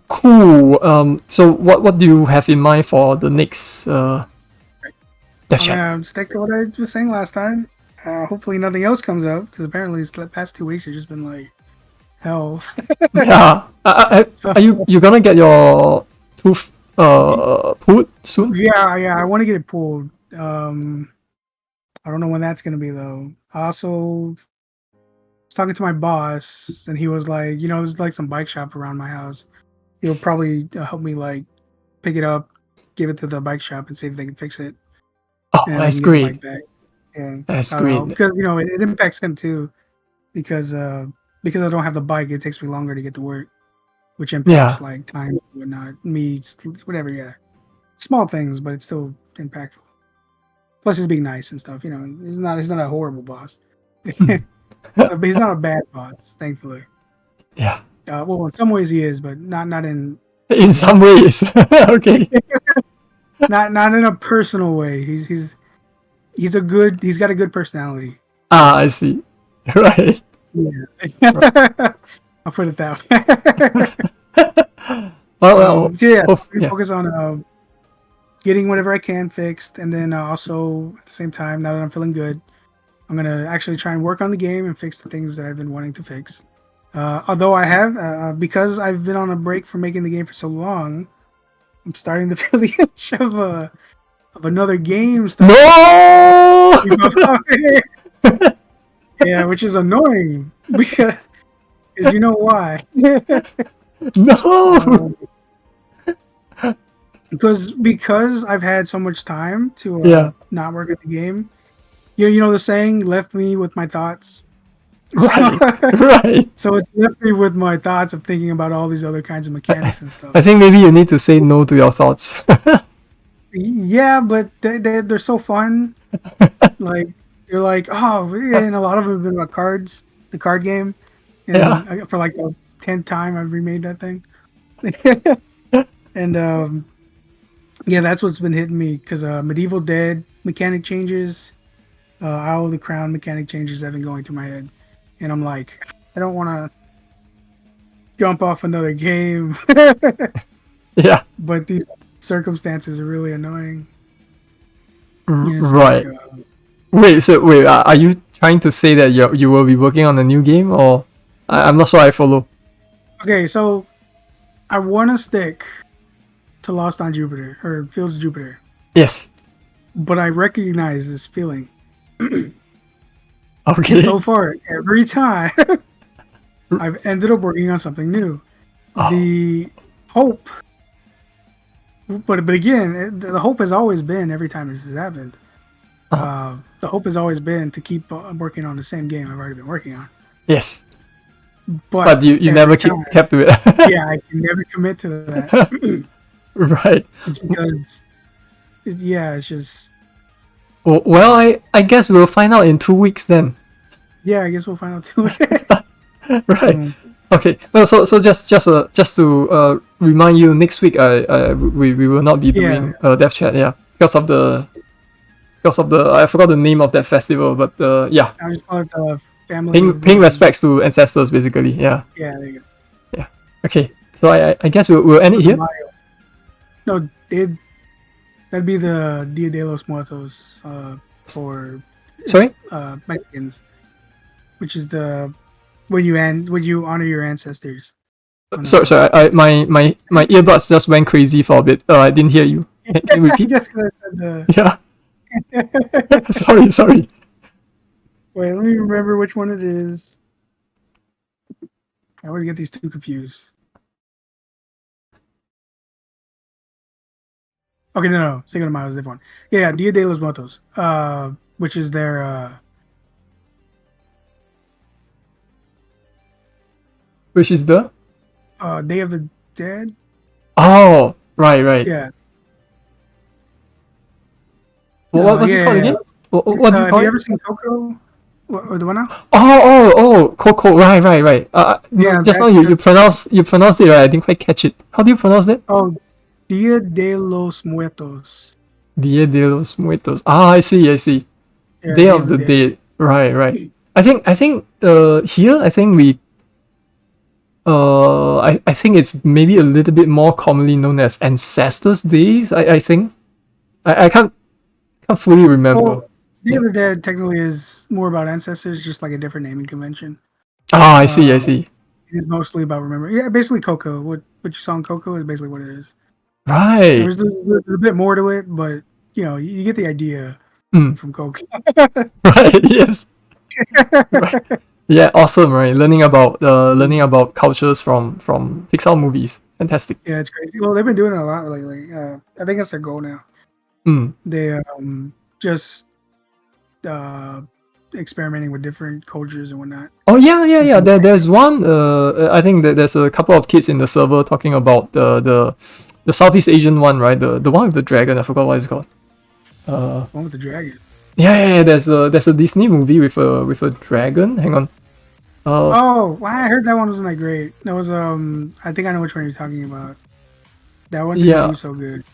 Cool. So what do you have in mind for the next death I'm chat? gonna stick to what I was saying last time. Hopefully nothing else comes up because apparently the past 2 weeks have just been like hell. Yeah. Are you gonna get your tooth pulled soon? Yeah. I want to get it pulled. I don't know when that's gonna be though. I also was talking to my boss, and he was like, there's like some bike shop around my house. He'll probably help me like pick it up, give it to the bike shop, and see if they can fix it, Oh, and then I that's can get the great. bike back. Yeah, That's that'll help great. because it impacts him too because I don't have the bike. It takes me longer to get to work, which impacts Yeah. like time and whatnot, whatever. Yeah, small things, but it's still impactful. Plus, he's being nice and stuff. He's not a horrible boss. But he's not a bad boss, thankfully. Yeah. Well, in some ways he is, but not in In some ways. Okay. not in a personal way. He's got a good personality. Ah, I see. Right. Right. Yeah. I'll put it that way. Well, So yeah, we yeah. focus on getting whatever I can fixed, and then also at the same time, now that I'm feeling good, I'm gonna actually try and work on the game and fix the things that I've been wanting to fix. Although I have, because I've been on a break from making the game for so long, I'm starting to feel the itch of another game starting No. to yeah, which is annoying because you know why? No. um, because I've had so much time to Yeah. not work at the game. You know the saying, "Left me with my thoughts." So, Right. Right. so it's left me with my thoughts of thinking about all these other kinds of mechanics and stuff. I think maybe you need to say no to your thoughts. Yeah, but they're so fun. Like you're like, oh, yeah, and a lot of them have been about cards, the card game, Yeah. and for like the 10th time I've remade that thing. And yeah, that's what's been hitting me because Medieval Dead mechanic changes, Owl of the Crown mechanic changes have been going through my head, and I'm like, I don't want to jump off another game. Yeah. but these circumstances are really annoying. You know, it's Right. Wait. Are you trying to say that you will be working on a new game, or I'm not sure I follow. okay, so I want to stick to Lost on Jupiter or Fields of Jupiter, Yes. but I recognize this feeling. Okay. So far, every time I've ended up working on something new. Oh. The hope, but again, the hope has always been every time this has happened. The hope has always been to keep working on the same game I've already been working on. Yes. But you never kept to it. Yeah, I can never commit to that. Right. It's because, yeah, it's just. Well, I guess we'll find out in 2 weeks then. Yeah, I guess we'll find out too. Right. Okay. Well, so just to remind you, next week we will not be doing Dev Chat. Yeah, because of the I forgot the name of that festival, but yeah. I just call it the family. Paying respects to ancestors, basically. Yeah. Yeah, there you go. Yeah. Okay. So I guess we'll end it here. No, that'd be the Dia de los Muertos for Sorry? Mexicans, which is when you honor your ancestors. Sorry. My earbuds just went crazy for a bit. I didn't hear you. Can you repeat? Just because I said the. Yeah. Sorry. Wait, let me remember which one it is. I always get these two confused. Okay, no. Cinco de Mayo is a different one. Yeah, Dia de los Muertos, which is their. Which is the? Day of the Dead. Oh, right. Yeah. What was it called again? What do you have call you it? ever seen Coco? Or the one now? Oh, Coco. Right. Yeah, just now you pronounced it right. I didn't quite catch it. How do you pronounce that? Oh, Dia de los Muertos. Dia de los Muertos. I see. Yeah, Day of the Dead. Right. I think here I think we I think it's maybe a little bit more commonly known as Ancestors Days. I think I can't fully remember. Well, Day of the Dead technically is more about ancestors, just like a different naming convention. I see. It is mostly about remembering. Yeah, basically Coco. What you saw in Coco is basically what it is. Right. There's a bit more to it, but you get the idea from Coco. Right. Yes. Right. Yeah. Awesome. Right. Learning about cultures from Pixar movies. Fantastic. Yeah, it's crazy. Well, they've been doing it a lot lately. I think that's their goal now. They just experimenting with different cultures and whatnot. Oh yeah. There's one. I think that there's a couple of kids in the server talking about the Southeast Asian one, right? The one with the dragon. I forgot what it's called. One with the dragon. Yeah. There's a Disney movie with a dragon. Hang on. Wow, I heard that one wasn't that great. That was I think I know which one you're talking about. That one didn't do so good.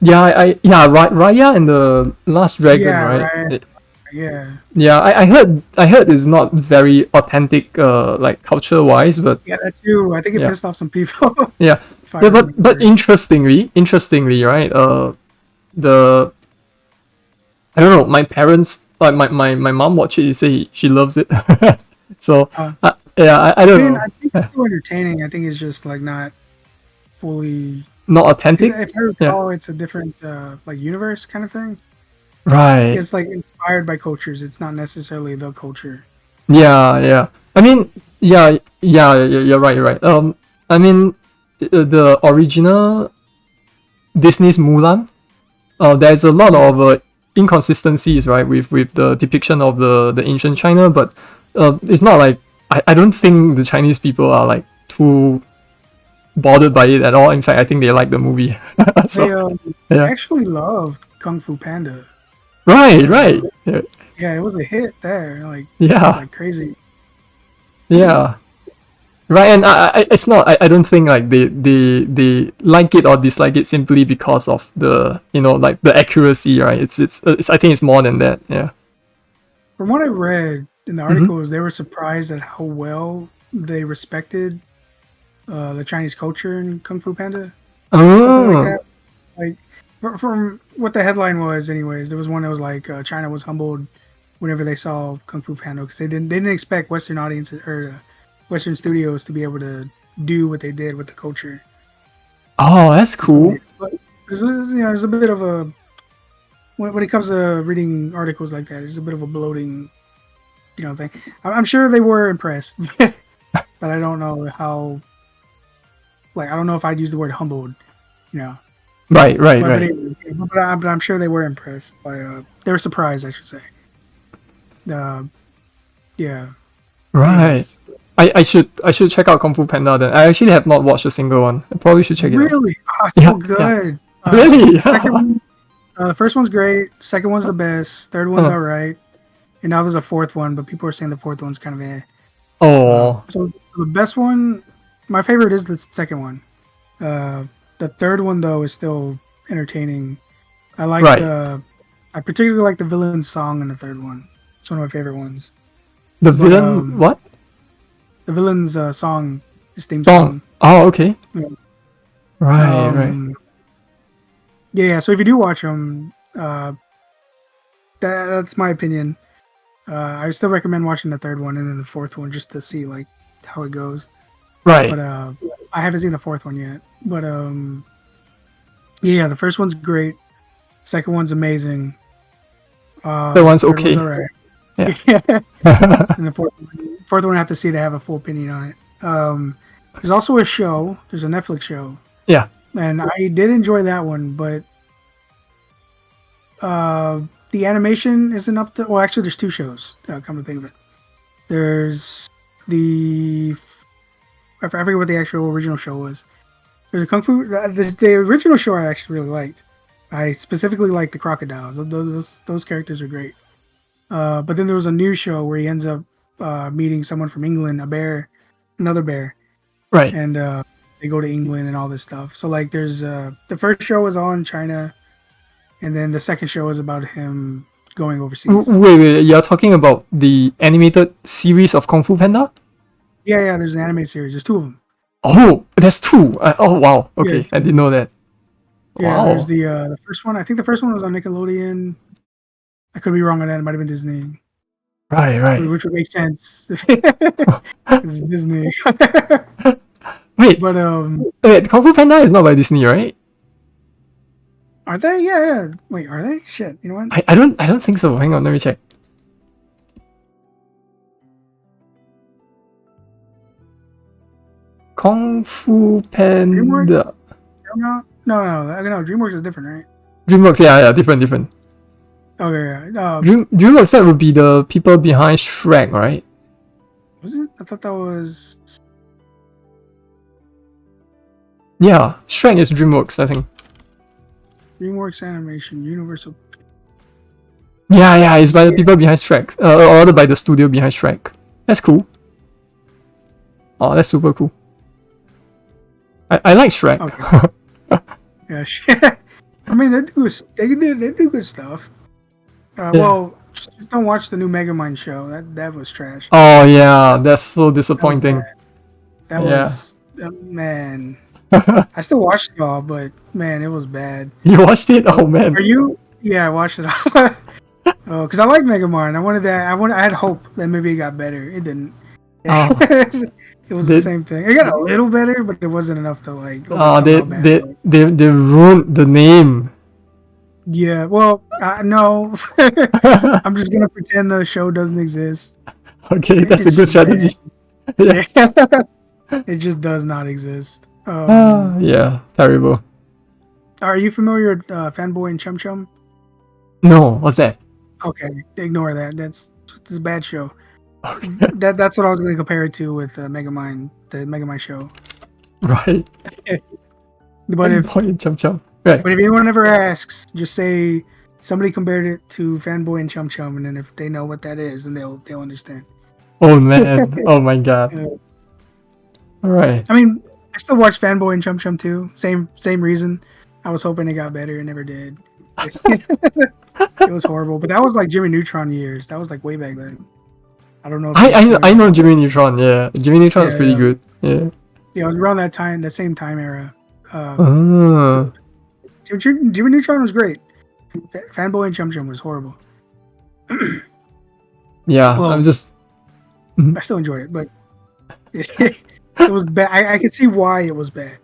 Yeah, Raya and the Last Dragon, right? Yeah, I heard it's not very authentic, like culture wise, but yeah, that too. I think it pissed off some people. Yeah, but interestingly, right? I don't know. My parents, like my mom, watch it. Say she loves it. So I don't know. I think it's still entertaining. I think it's just like not fully. Not authentic. If I recall, it's a different like universe kind of thing. Right. It's like inspired by cultures. It's not necessarily the culture. Yeah. I mean, yeah. You're right. I mean, the original Disney's Mulan. There's a lot of inconsistencies, right, with the depiction of the ancient China, but it's not like I don't think the Chinese people are like too bothered by it at all. In fact, I think they like the movie. So, they actually loved Kung Fu Panda. Right. Yeah, it was a hit there. Like crazy. Yeah. Right, and it's not. I don't think like they like it or dislike it simply because of the like the accuracy, right? It's I think it's more than that. Yeah. From what I read in the articles, they were surprised at how well they respected the Chinese culture in Kung Fu Panda. something like Oh, that. Like from what the headline was, anyways, there was one that was like China was humbled whenever they saw Kung Fu Panda because they didn't expect Western audiences or Western studios to be able to do what they did with the culture. oh, that's cool. But there's a bit of a when it comes to reading articles like that, it's a bit of a bloating, thing. I'm sure they were impressed, but I don't know how. Like I don't know if I'd use the word humbled, you know. Right, right, But right. anyway, but I'm sure they were impressed by. They were surprised, I should say. Yeah. Right. Anyways, I should check out Kung Fu Panda then. I actually have not watched a single one. I probably should check it out. really, Yeah, so good. Really? Second one, the first one's great. Second one's the best. Third one's Huh. alright. And now there's a fourth one, but people are saying the fourth one's kind of eh. Oh, So the best one, my favorite is the second one. The third one though is still entertaining. I like right. I particularly like the villain's song in the third one. It's one of my favorite ones. The But villain, what? the villain's song, his theme Song. song. Oh, okay. Yeah. Right, right. Yeah. So if you do watch them, that's my opinion. I still recommend watching the third one and then the fourth one just to see like how it goes. Right. But I haven't seen the fourth one yet. But yeah, the first one's great. Second one's amazing. That one's third okay. one's alright. Yeah. And the fourth one I have to see to have a full opinion on it. There's also a show. There's a Netflix show, Yeah. and I did enjoy that one, but the animation isn't up to. Well, actually, there's two shows. Come to think of it, there's I forget what the actual original show was. There's a Kung Fu. The original show I actually really liked. I specifically liked the crocodiles. Those characters are great. But then there was a new show where he ends up meeting someone from England, another bear, Right. and they go to England and all this stuff. So like, there's the first show was all in China, and then the second show is about him going overseas. Wait, you're talking about the animated series of Kung Fu Panda? Yeah. There's an anime series. There's two of them. Oh, there's two. Oh, wow. Okay, Yeah. I didn't know that. Yeah, Wow. there's the first one. I think the first one was on Nickelodeon. I could be wrong on that. It might have been Disney, Right, right. which would make sense. It's Disney. Wait, But wait, Kung Fu Panda is not by Disney, right? are they? Yeah. Wait, are they? Shit. You know what? I don't think so. Hang on, let me check. Kung Fu Panda. No. DreamWorks is different, right? DreamWorks, yeah, different. Okay. Yeah. DreamWorks, that would be the people behind Shrek, right? Was it? I thought that was. Yeah, Shrek is DreamWorks, I think. DreamWorks Animation, Universal. Yeah, it's by the people behind Shrek, or rather by the studio behind Shrek. That's cool. Oh, that's super cool. I like Shrek. Okay. Yeah. Shit. I mean, they do good stuff. Yeah. Well, just don't watch the new Megamind show. That was trash. Oh yeah, that's so disappointing. That Yeah. was man. I still watched it all, but man, it was bad. You watched it? Oh man. Are you? Yeah, I watched it all. Oh, because I like Megamind. I wanted that. I had hope that maybe it got better. It didn't. Oh. It was the same thing. It got a little better, but it wasn't enough to like. Oh, overcome how bad it was. they ruined the name. Yeah. Well, no. I'm just gonna pretend the show doesn't exist. Okay, that's a It's good just strategy. Yeah. It just does not exist. Yeah, terrible. Are you familiar with Fanboy and Chum Chum? No, what's that? Okay, ignore that. It's a bad show. Okay. That's what I was going to compare it to with Megamind, the Megamind show. Right. But if Point Chum Chum. Right. But if anyone ever asks, just say somebody compared it to Fanboy and Chum Chum, and then if they know what that is, then they'll understand. Oh man. Oh my god. Yeah. Alright. I mean, I still watch Fanboy and Chum Chum too. Same reason. I was hoping it got better. It never did. It was horrible. But that was like Jimmy Neutron years. That was like way back then. I don't know. If I know Jimmy Neutron. Yeah, Jimmy Neutron is pretty Yeah. good. Yeah. Yeah, it was around that time, that same time era. Jimmy Neutron was great. Fanboy and Chum Chum was horrible. Yeah, Well, I'm just. I still enjoyed it, but it was bad. I can see why it was bad.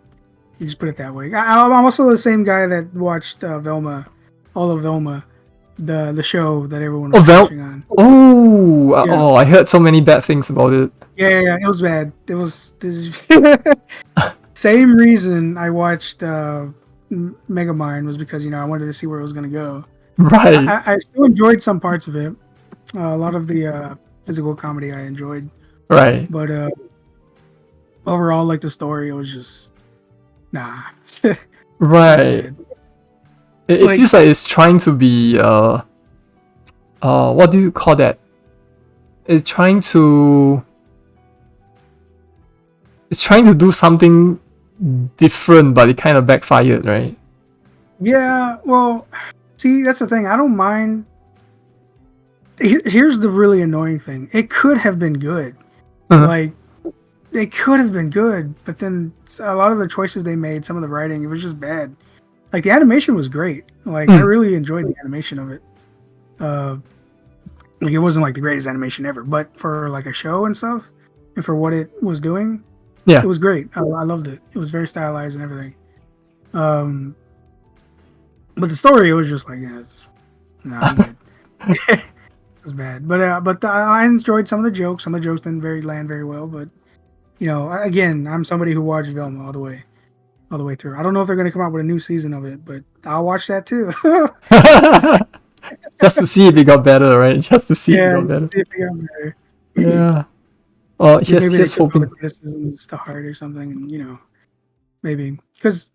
You just put it that way. I'm also the same guy that watched Velma, all of Velma, the show that everyone was watching on. Oh, I heard so many bad things about it. Yeah, it was bad. It was same reason I watched Megamind was because I wanted to see where it was gonna go. Right. I still enjoyed some parts of it. A lot of the physical comedy I enjoyed. Right. But overall, like the story, it was just nah. Right. It feels like it's trying to be what do you call that? It's trying to do something different, but it kind of backfired, right? Yeah, well, see, that's the thing. I don't mind. Here's the really annoying thing. It could have been good. Like, it could have been good, but then a lot of the choices they made, some of the writing, it was just bad. Like, the animation was great. Like, I really enjoyed the animation of it. Like, it wasn't, like, the greatest animation ever, but for, like, a show and stuff, and for what it was doing, yeah, it was great. I loved it. It was very stylized and everything. But the story, it was just like, I'm good. It was bad. But I enjoyed some of the jokes. Some of the jokes didn't land very well, but, again, I'm somebody who watched Velma all the way through. I don't know if they're going to come out with a new season of it, but I'll watch that too. Just to see if it got better, right? Just to see if it got better. See if it got better. Yeah. Maybe they took all hoping. the criticisms to heart or something, and maybe because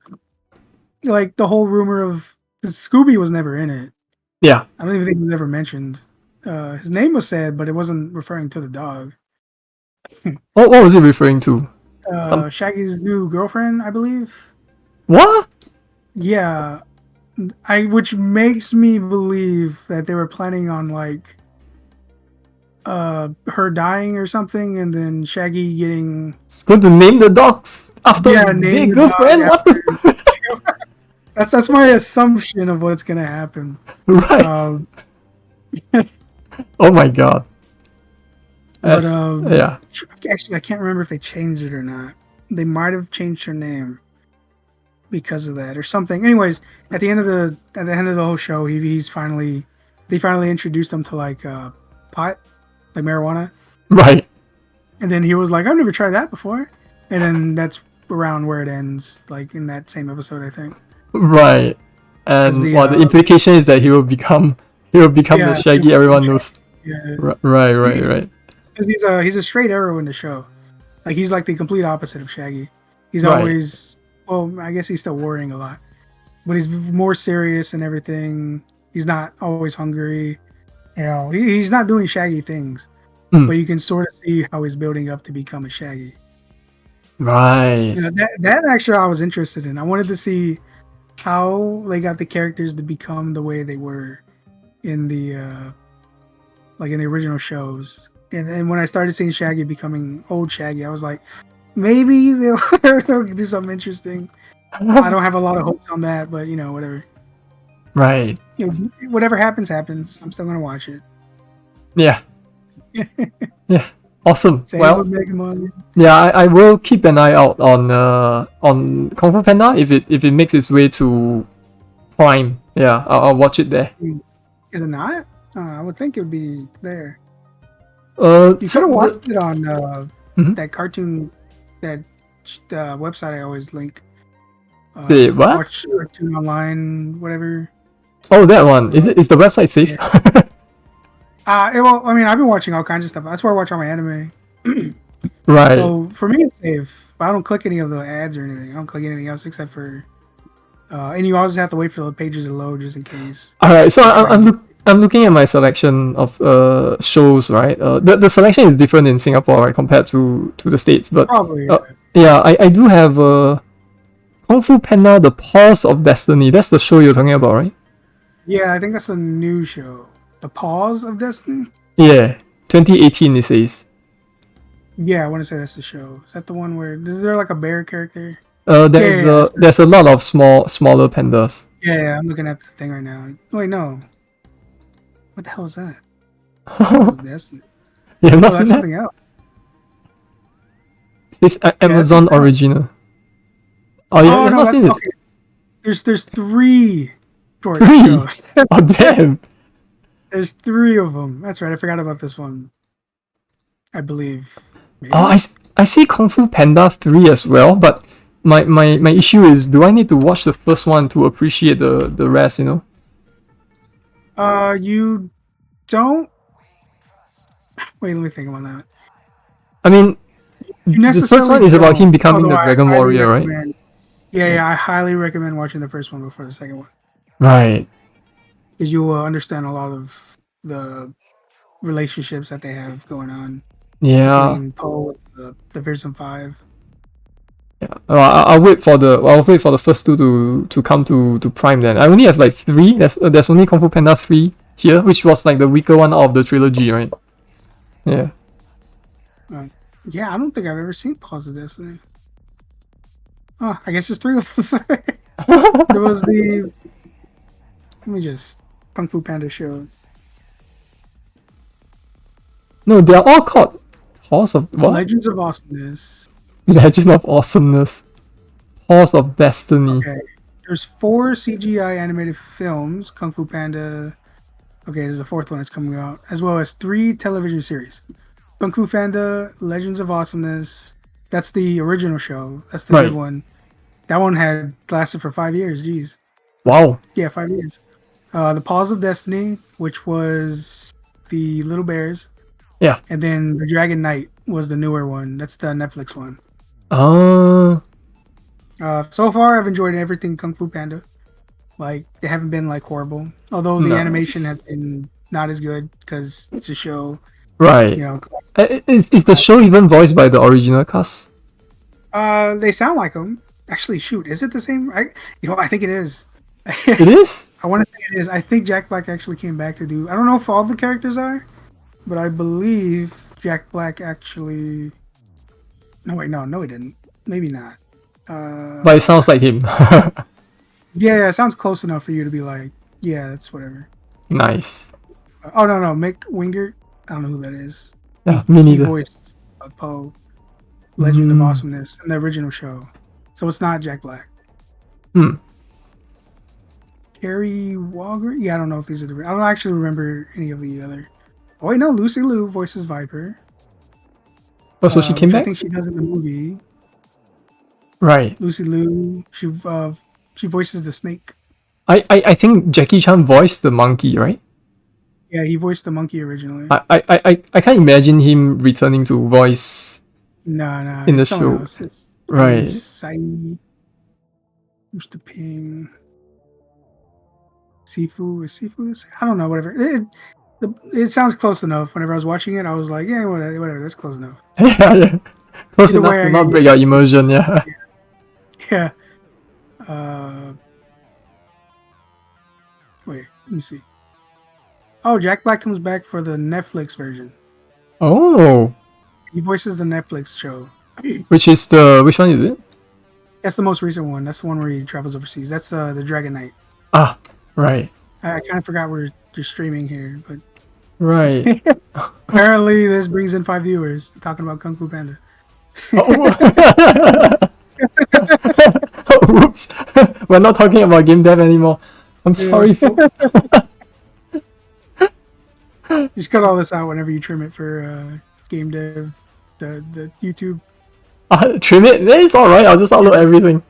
like the whole rumor of Scooby was never in it. Yeah. I don't even think he was ever mentioned. His name was said, but it wasn't referring to the dog. What was it referring to? Shaggy's new girlfriend, I believe. What? Yeah, which makes me believe that they were planning on like her dying or something, and then Shaggy getting. It's going to name the dogs after their girlfriend. What? That's my assumption of what's gonna happen. Right. Oh my god. But yeah. Actually, I can't remember if they changed it or not. They might have changed her name because of that or something. Anyways, at the end of the whole show, they finally introduced him to like pot, like marijuana. Right. And then he was like, "I've never tried that before." And then that's around where it ends, like in that same episode, I think. Right. And the implication is that he will become the Shaggy everyone knows. Yeah. Right. Because he's a straight arrow in the show. Like he's like the complete opposite of Shaggy. He's always, well, I guess he's still worrying a lot, but he's more serious and everything. He's not always hungry. He's not doing Shaggy things, but you can sort of see how he's building up to become a Shaggy. Right. That actually I was interested in. I wanted to see how they got the characters to become the way they were in the like in the original shows. And when I started seeing Shaggy becoming old Shaggy, I was like, maybe they'll do something interesting. I don't have a lot of hopes on that, but whatever. Right. Whatever happens. I'm still gonna watch it. Yeah. Yeah. Awesome. Same well, yeah, I will keep an eye out on Kung Fu Panda if it makes its way to Prime. Yeah, I'll watch it there. Is it not? I would think it would be there. You could have watched it on that cartoon, that website I always link. The what? Watch Cartoon Online, whatever. Oh, that one. Is the website safe? Yeah. Well, I mean, I've been watching all kinds of stuff. That's where I watch all my anime. Right. So for me, it's safe. But I don't click any of the ads or anything. I don't click anything else except for. And you always have to wait for the pages to load just in case. All right. So I'm looking at my selection of shows. Right. The selection is different in Singapore, right, compared to the States. But probably. Yeah. I do have Kung Fu Panda: The Paws of Destiny. That's the show you're talking about, right? Yeah, I think that's a new show. The Paws of Destiny? Yeah, 2018 it says. Yeah, I want to say that's the show. Is that the one where is there like a bear character? Yeah, yeah, There's a lot of smaller pandas. yeah. I'm looking at the thing right now. Wait, no. What the hell is that? Balls of Destiny. You have not Oh, seen that's that? something else. It's Yeah, that's Amazon something else. original. Oh, Oh you've no, not that's seen it? okay. There's three short Three. shows. Oh damn. There's three of them. That's right. I forgot about this one. I believe. Oh, Maybe. I see Kung Fu Panda 3 as well, but my issue is, do I need to watch the first one to appreciate the rest, you know? You don't. Wait, let me think about that. I mean, You the first necessarily one is about him don't. becoming Although the I Dragon highly Warrior, right? recommend. Yeah, yeah, I highly recommend watching the first one before the second one Right. because you will understand a lot of the relationships that they have going on Yeah. between Poe and the Fearsome Five. Yeah. I'll wait for the first two to come to Prime then. I only have like three. There's only Kung Fu Panda 3 here, which was like the weaker one out of the trilogy, right? Yeah. Uh, yeah, I don't think I've ever seen Paws of Destiny. Oh, I guess there's three of them. There was the. Let me just Kung Fu Panda show. No, they are all called Horse of what? Legends of Awesomeness. Legend of Awesomeness. Horse of Destiny. Okay. There's 4 CGI animated films, Kung Fu Panda. Okay, there's a fourth one that's coming out, as well as 3 television series. Kung Fu Panda, Legends of Awesomeness. That's the original show. That's the good Right. one. That one had lasted for 5 years. Jeez. Wow. Yeah, 5 years. The Paws of Destiny, which was the Little Bears, Yeah. and then the Dragon Knight was the newer one. That's the Netflix one. Uh, So far, I've enjoyed everything Kung Fu Panda. Like they haven't been like horrible, although the animation nice. has been not as good because it's a show. Right. You know, Is the show even voiced by the original cast? they sound like them. Actually, shoot, is it the same? I think it is. It is? I want to say it is. I think Jack Black actually came back to do. I don't know if all the characters are, but I believe Jack Black actually. No, wait, no, he didn't. Maybe not. But it sounds like him. Yeah, it sounds close enough for you to be like, yeah, that's whatever. Nice. Oh no, Mick Wingert. I don't know who that is. Yeah, He, me he neither. voiced Poe, Legend of Mm. Awesomeness, in the original show, so it's not Jack Black. Hmm. Carrie Walker. Yeah, I don't know if these are the. I don't actually remember any of the other. Oh wait, no, Lucy Liu voices Viper, Oh, so she came which I back? think she does in the movie. Right. Lucy Liu. She voices the snake. I think Jackie Chan voiced the monkey, right? Yeah, he voiced the monkey originally. I can't imagine him returning to voice No, in the it's someone show. else. It's Right. Sai, Mr. Ping, Sifu. Is Sifu the same? I don't know. Whatever. It sounds close enough. Whenever I was watching it, I was like, yeah, whatever. That's close enough. Yeah. Close Either enough way, to not break your immersion, yeah. yeah. Uh, Wait, let me see. Oh, Jack Black comes back for the Netflix version. Oh. He voices the Netflix show. Which one is it? That's the most recent one. That's the one where he travels overseas. That's the Dragon Knight. Ah, right. I kind of forgot we're just streaming here, but Right. apparently this brings in 5 viewers talking about Kung Fu Panda. Oh. Oops. We're not talking about game dev anymore. I'm sorry, folks. Just cut all this out whenever you trim it for game dev, the YouTube. Trim it? It's alright, I'll just upload everything.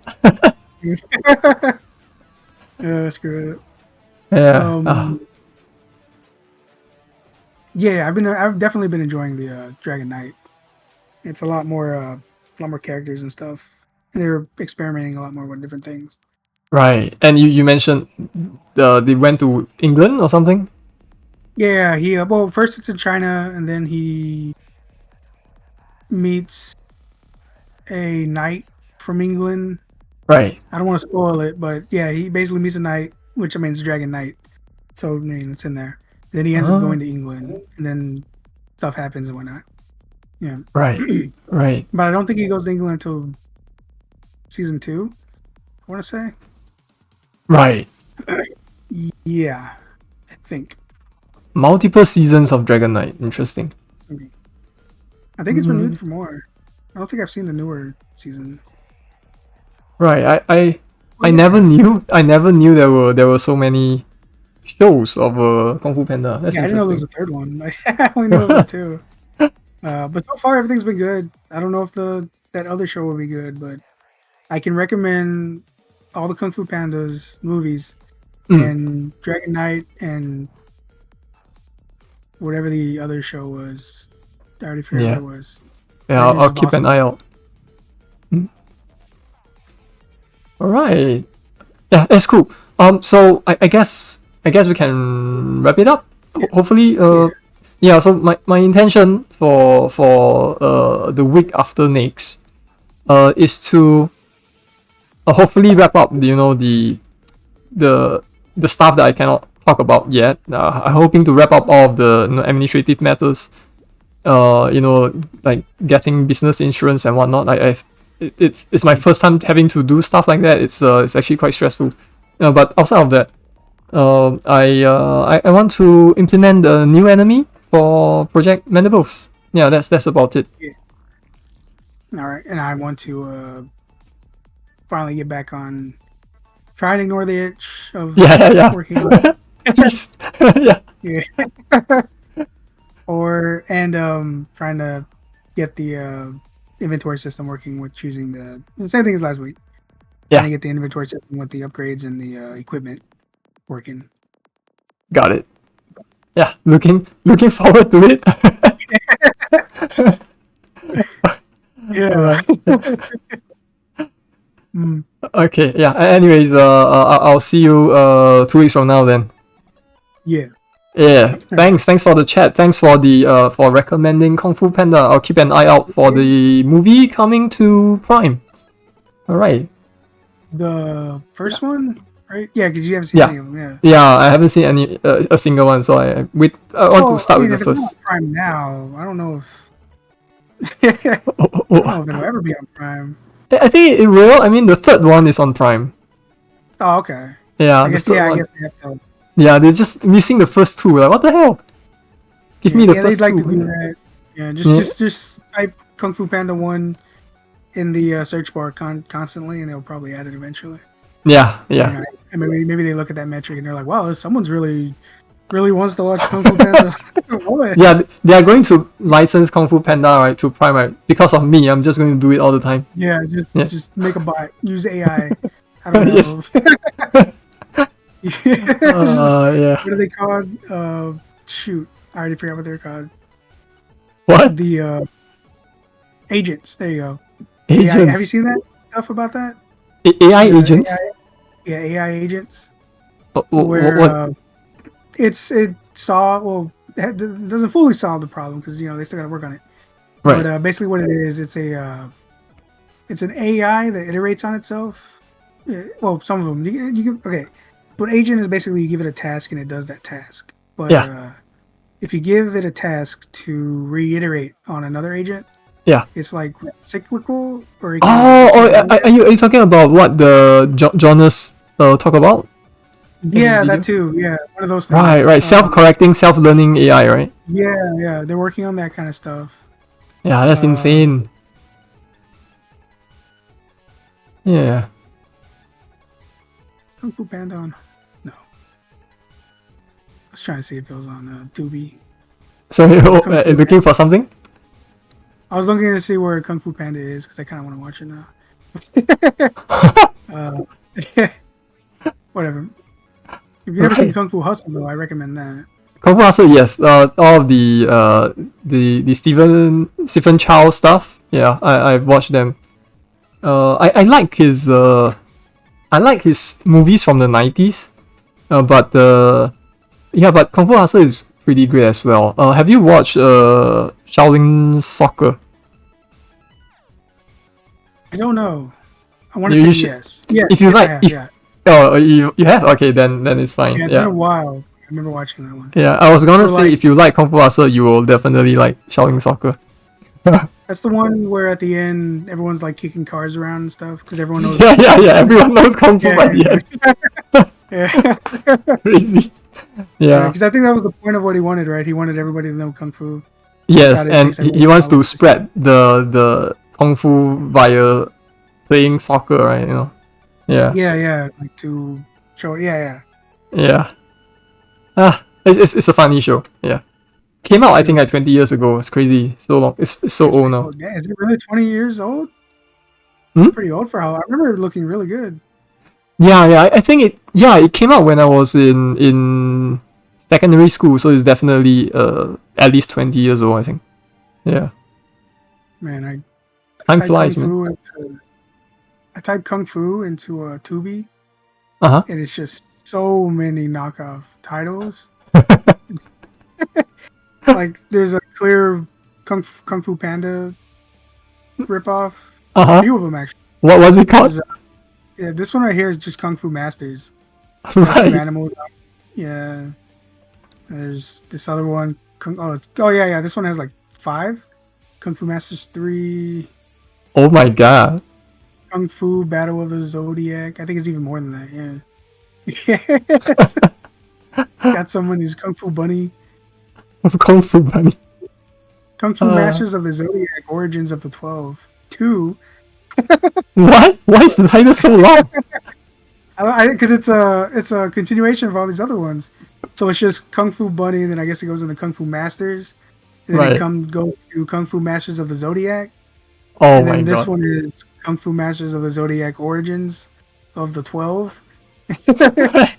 Screw it. Yeah. Yeah, I've definitely been enjoying the Dragon Knight. It's a lot more characters and stuff. And they're experimenting a lot more with different things. Right. And you mentioned they went to England or something? Yeah, well, first it's in China, and then he meets a knight from England. Right. I don't want to spoil it, but yeah, he basically meets a knight, which I mean, it's a Dragon Knight. So, I mean, it's in there. Then he ends up going to England, and then stuff happens and whatnot. Yeah. Right. Right. But I don't think he goes to England until season 2. I want to say. Right. Yeah, I think. Multiple seasons of Dragon Knight. Interesting. I think it's renewed for more. I don't think I've seen the newer season. Right. I never knew there were so many shows of Kung Fu Panda. That's I didn't know there was interesting. a third one. I only knew about 2. But so far everything's been good. I don't know if that other show will be good, but I can recommend all the Kung Fu Pandas movies and Dragon Knight and whatever the other show was. I already forgot what it was. Yeah, I'll keep an eye out. All right. Yeah, that's cool. So I guess we can wrap it up. Hopefully, yeah. So my intention for the week after next, is to hopefully wrap up the stuff that I cannot talk about yet. I'm hoping to wrap up all of the administrative matters. Like getting business insurance and whatnot. It's my first time having to do stuff like that. It's actually quite stressful. But outside of that, I want to implement a new enemy for Project Mandibles. Yeah, that's about it. Yeah. All right, and I want to finally get back on. Try and ignore the itch of working. Please. Yeah. Trying to get the inventory system working with choosing the same thing as last week. Yeah. Trying to get the inventory system with the upgrades and the equipment working. Got it. Yeah, looking forward to it. Yeah. Okay. Yeah. Anyways, I'll see you 2 weeks from now then. Yeah. Yeah. Thanks for the chat. Thanks for the for recommending Kung Fu Panda. I'll keep an eye out for the movie coming to Prime. All right. The first one, right? Yeah, because you haven't seen any of them. Yeah. Yeah, I haven't seen any a single one, so I want to start with the if first. It's on Prime now, I don't know if I don't know if it'll ever be on Prime. I think it will. I mean, the third one is on Prime. Oh, okay. Yeah, I guess they have to. Yeah, they're just missing the first two. Like, what the hell? Give me the first they'd like two. to do that. Yeah, just type Kung Fu Panda 1 in the search bar constantly, and they'll probably add it eventually. Yeah. And maybe they look at that metric and they're like, "Wow, someone's really wants to watch Kung Fu Panda." Yeah, they are going to license Kung Fu Panda, right, to Prime, right? Because of me, I'm just going to do it all the time. Yeah, just make a bot, use AI. I don't know. Yeah. What are they called? Shoot, I already forgot what they're called. What? The agents. There you go. Agents. AI. Have you seen that stuff about that? AI agents? AI agents. What? It doesn't fully solve the problem because they still got to work on it. Right. But basically, what it is, it's an AI that iterates on itself. Well, some of them you can okay. But agent is basically you give it a task and it does that task. But if you give it a task to reiterate on another agent, it's like cyclical. Or are you talking about what the Jonas talk about? Yeah, that too. Yeah, one of those things. Right. Self-correcting, self-learning AI, right? Yeah. They're working on that kind of stuff. Yeah, that's insane. Yeah. Kung Fu Panda on? No. I was trying to see if it was on Tubi. So you're looking for something? I was looking to see where Kung Fu Panda is because I kind of want to watch it now. Whatever. If you've never seen Kung Fu Hustle, though, I recommend that. Kung Fu Hustle, yes. All of the Stephen Chow stuff. Yeah, I've watched them. I like his movies from the 90s. But Kung Fu Hustle is pretty great as well. Have you watched Shaolin Soccer? I don't know. I want to say yes. Yeah. If you like, oh, you have? Okay, then it's fine. Yeah, it's been a while. I remember watching that one. Yeah, I was gonna say if you like Kung Fu Hustle, you will definitely like Shaolin Soccer. That's the one where at the end everyone's like kicking cars around and stuff because everyone knows. Yeah. Everyone knows Kung Fu by the end. Yeah. Crazy. Yeah. Because I think that was the point of what he wanted, right? He wanted everybody to know kung fu. Yes, That it and makes he everyone wants to follow. spread the Kung Fu via playing soccer, right? You know. Yeah. Yeah, like to show. Yeah. Yeah. It's a funny show. Yeah. Came out I think like 20 years ago. It's crazy. So long. It's so old now. Oh, yeah, is it really 20 years old? Hmm? Pretty old for how I remember it looking really good. Yeah. I think it came out when I was in secondary school, so it's definitely at least 20 years old, I think. Yeah. Man, I Time typed flies, kung man. fu into I typed kung fu into Tubi, Uh-huh. and it's just so many knockoff titles. Like there's a clear Kung Fu Panda ripoff. A Uh-huh. few of them actually. What was it called? There's, yeah, this one right here is just Kung Fu Masters. Kung Fu Right. Animals. Yeah. There's this other one. Oh yeah. This one has like 5. Kung Fu Masters 3. Oh my god. Kung Fu Battle of the Zodiac. I think it's even more than that. Yeah. Yes. Got someone who's Kung Fu Bunny. Kung Fu Bunny. Kung Fu Masters of the Zodiac. Origins of the 12. 2. What? Why is the title so long? Because it's a continuation of all these other ones. So it's just Kung Fu Bunny, and then I guess it goes into Kung Fu Masters. Then Right. it goes to Kung Fu Masters of the Zodiac. Oh And my then this god. one is Kung Fu Masters of the Zodiac Origins of the 12.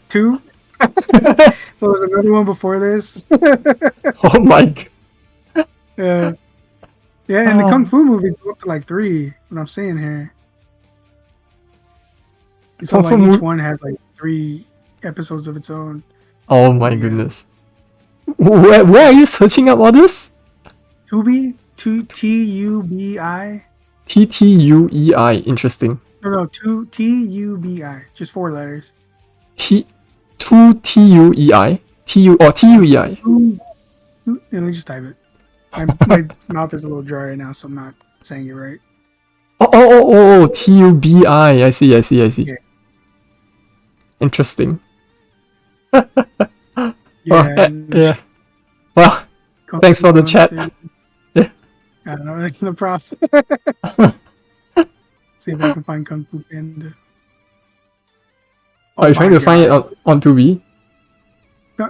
2. So there's another one before this. Oh my god. Yeah. Yeah, and the Oh. Kung Fu movies go up to like 3, what I'm seeing here. So Kung Fu like each mov- one has like 3 episodes of its own. Oh my Yeah. goodness. Where are you searching up all this? Tubi? Tubi? TTUEI. Interesting. No, Tubi. Just 4 letters. TUEI. TUEI. Let me just type it. My mouth is a little dry right now, so I'm not saying it right. TUBI. I see. Yeah. Interesting. Yeah. Yeah. Well, thanks for the chat. Yeah. I don't know. No problem. See if I can find Kung Fu Panda. Are you trying to find it on Tubi?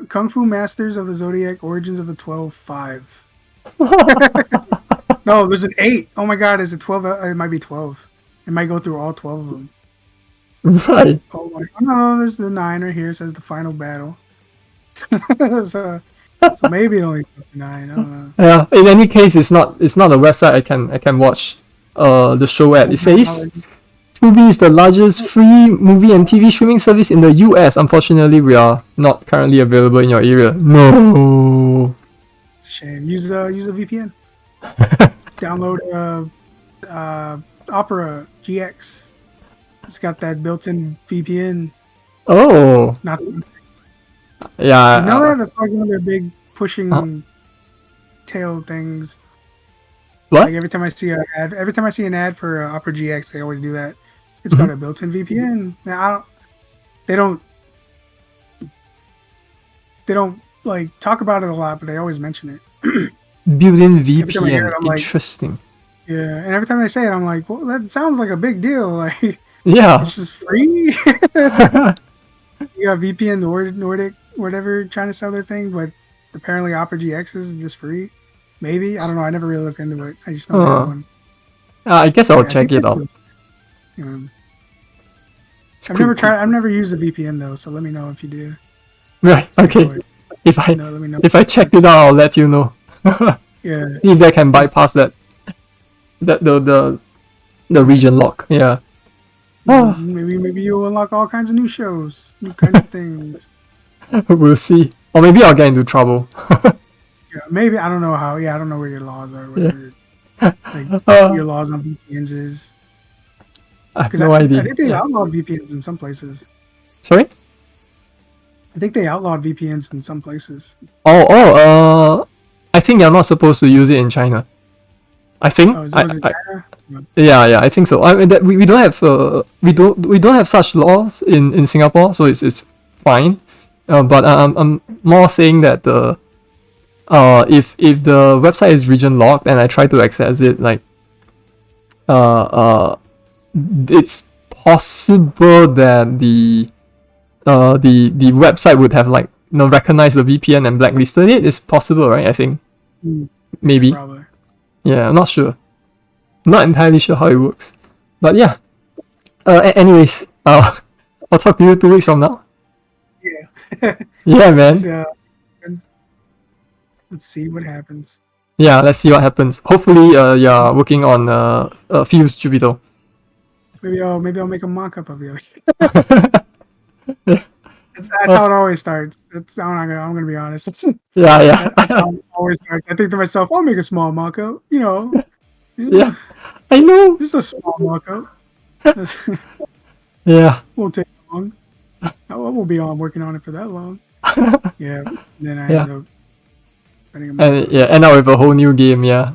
Kung Fu Masters of the Zodiac Origins of the 12 5. No, there's an 8. Oh my god, is it 12? It might be 12. It might go through all 12 of them. Right. Oh my, no, there's the 9 right here. It says the final battle. so maybe it only goes to 9. I don't know. Yeah. In any case, it's not a website I can watch the show at. It says Tubi is the largest free movie and TV streaming service in the US. Unfortunately, we are not currently available in your area. No. It's a shame. Use a VPN. Download Opera GX. It's got that built-in VPN. Oh. Not you Yeah. know that? That's like one of their big pushing tail things. What? Like every time I see an ad for Opera GX, they always do that. It's got a built-in VPN. Now they don't like talk about it a lot, but they always mention it. Built-in Every time I hear VPN. it, I'm like- Interesting. Yeah, and every time they say it, I'm like, well, that sounds like a big deal. Like Yeah. it's just free. You got VPN Nordic, whatever, trying to sell their thing, but apparently Opera GX is just free. Maybe, I don't know. I never really looked into it. I just know they have one. I guess I'll Yeah, I check think it out. It's I've cool. never used a VPN though, so let me know if you do. Right. Okay. Let If me know. I check it out, I'll let you know. Yeah. See if I can bypass the region lock. Yeah. Ah. Maybe you'll unlock all kinds of new shows, new kinds of things. We'll see. Or maybe I'll get into trouble. Yeah, maybe I don't know how. Yeah, I don't know where your laws are. Whatever. Like your laws on VPNs is. I have Because no idea. I think they Yeah. outlawed VPNs in some places. Sorry? I think they outlawed VPNs in some places. I think you're not supposed to use it in China. I think. Oh, was it China? Yeah, I think so. I mean, that we don't have we don't have such laws in Singapore, so it's fine. But I'm more saying that if the website is region locked and I try to access it, like uh uh it's possible that the website would have, like, recognized the VPN and blacklisted it. It's possible, right? I think Yeah, maybe. probably. Yeah, I'm not sure. Not entirely sure how it works, but yeah. Anyways, I'll talk to you 2 weeks from now. Yeah. Yeah, Let's, man. let's see what happens. Yeah, let's see what happens. Hopefully, you're working on Fuse Jupiter. Maybe I'll make a mock-up of the other. That's how it always starts. I'm gonna be honest. Yeah. That's how it always starts. I think to myself, I'll make a small mock-up. Yeah, I know. Just a small mock-up. Yeah. Won't take long. I won't be on working on it for that long. Yeah. Then I Yeah. end up spending a month. And end up with a whole new game. Yeah.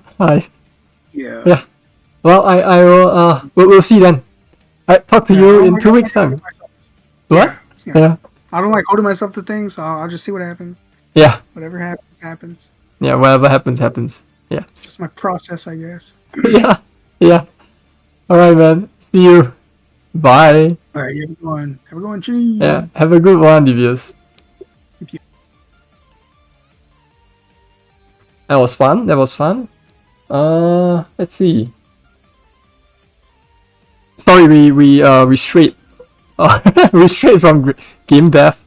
Yeah. Yeah. Well, I will. We'll see then. I talk to you in 2 weeks time. What? Yeah. I don't like holding myself to things, so I'll just see what happens. Yeah. Whatever happens, happens. Yeah. Whatever happens, happens. Yeah. Just my process, I guess. Yeah. All right, man. See you. Bye. All right, have a good one. Have a good one, Chinny. Yeah. Have a good one, Devious. That was fun. Let's see. Sorry, we strayed we strayed from game dev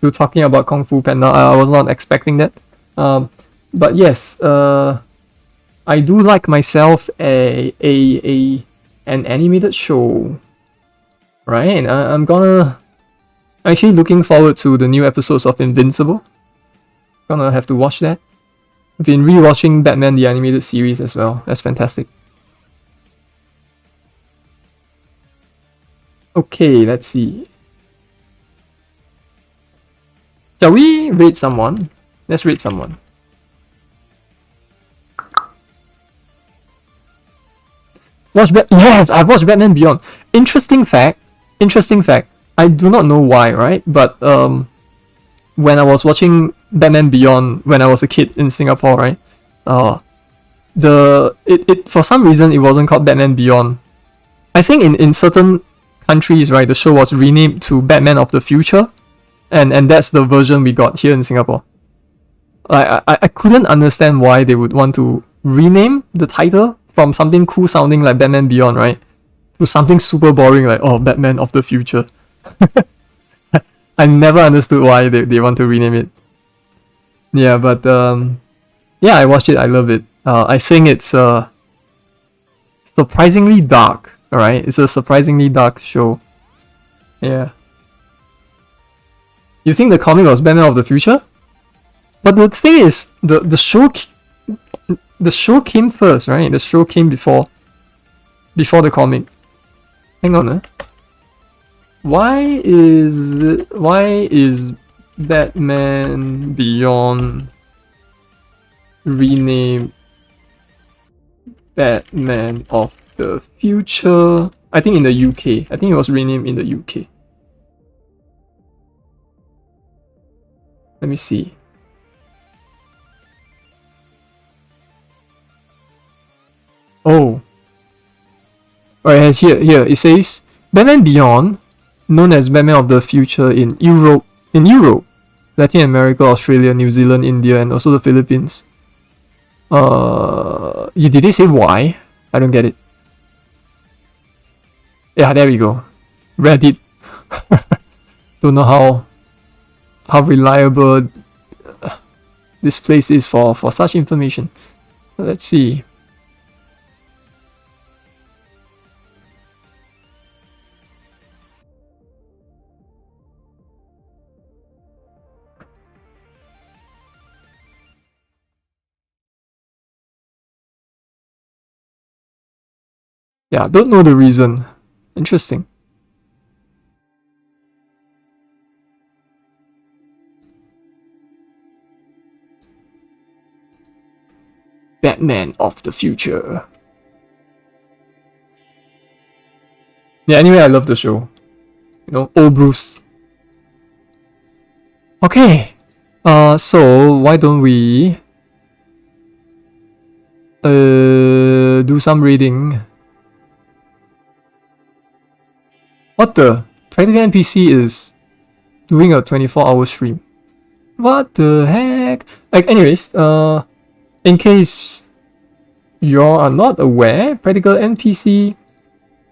to talking about Kung Fu Panda. I was not expecting that. But yes, I do like myself an animated show, right? And I'm actually looking forward to the new episodes of Invincible. Gonna have to watch that. I've been rewatching Batman the Animated Series as well. That's fantastic. Okay, let's see. Shall we rate someone? Let's rate someone. Yes, I've watched Batman Beyond. Interesting fact. I do not know why, right? But when I was watching Batman Beyond when I was a kid in Singapore, right? It for some reason it wasn't called Batman Beyond. I think in certain countries, right, the show was renamed to Batman of the Future, and that's the version we got here in Singapore. I couldn't understand why they would want to rename the title from something cool sounding like Batman Beyond, right, to something super boring like, oh, Batman of the Future. I never understood why they want to rename it. Yeah, but yeah, I watched it. I love it. I think it's surprisingly dark. Alright, it's a surprisingly dark show. Yeah. You think the comic was Batman of the Future? But the thing is, the show came first, right? The show came before the comic. Hang on, Why is Batman Beyond renamed Batman of the Future? I think in the UK. I think it was renamed in the UK. Let me see. Oh. Alright, here it says Batman Beyond, known as Batman of the Future in Europe, Latin America, Australia, New Zealand, India, and also the Philippines. Did they say why? I don't get it. Yeah, there we go. Reddit. Don't know how reliable this place is for such information. Let's see. Yeah, don't know the reason. Interesting. Batman of the Future. Yeah, anyway, I love the show. You know, old Bruce. Okay. So why don't we do some reading? What the? Practical NPC is doing a 24-hour stream. What the heck? Like, anyways, in case you are not aware, Practical NPC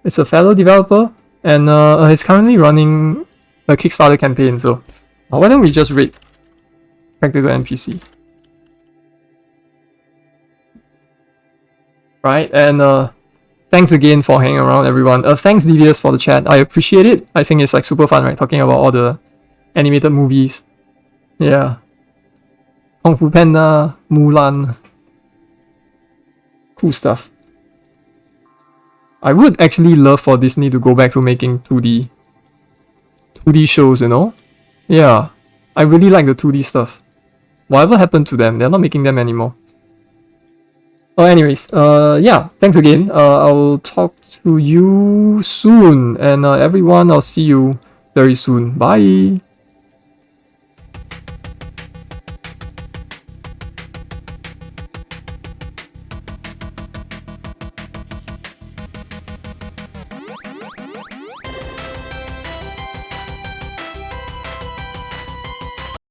is a fellow developer and he's currently running a Kickstarter campaign. So why don't we just read Practical NPC? Right, and thanks again for hanging around, everyone. Thanks Devious for the chat. I appreciate it. I think it's like super fun, right? Talking about all the animated movies. Yeah. Kung Fu Panda, Mulan. Cool stuff. I would actually love for Disney to go back to making 2D shows, you know? Yeah. I really like the 2D stuff. Whatever happened to them? They're not making them anymore. Oh, anyways, yeah, thanks again. I'll talk to you soon, and everyone, I'll see you very soon. Bye.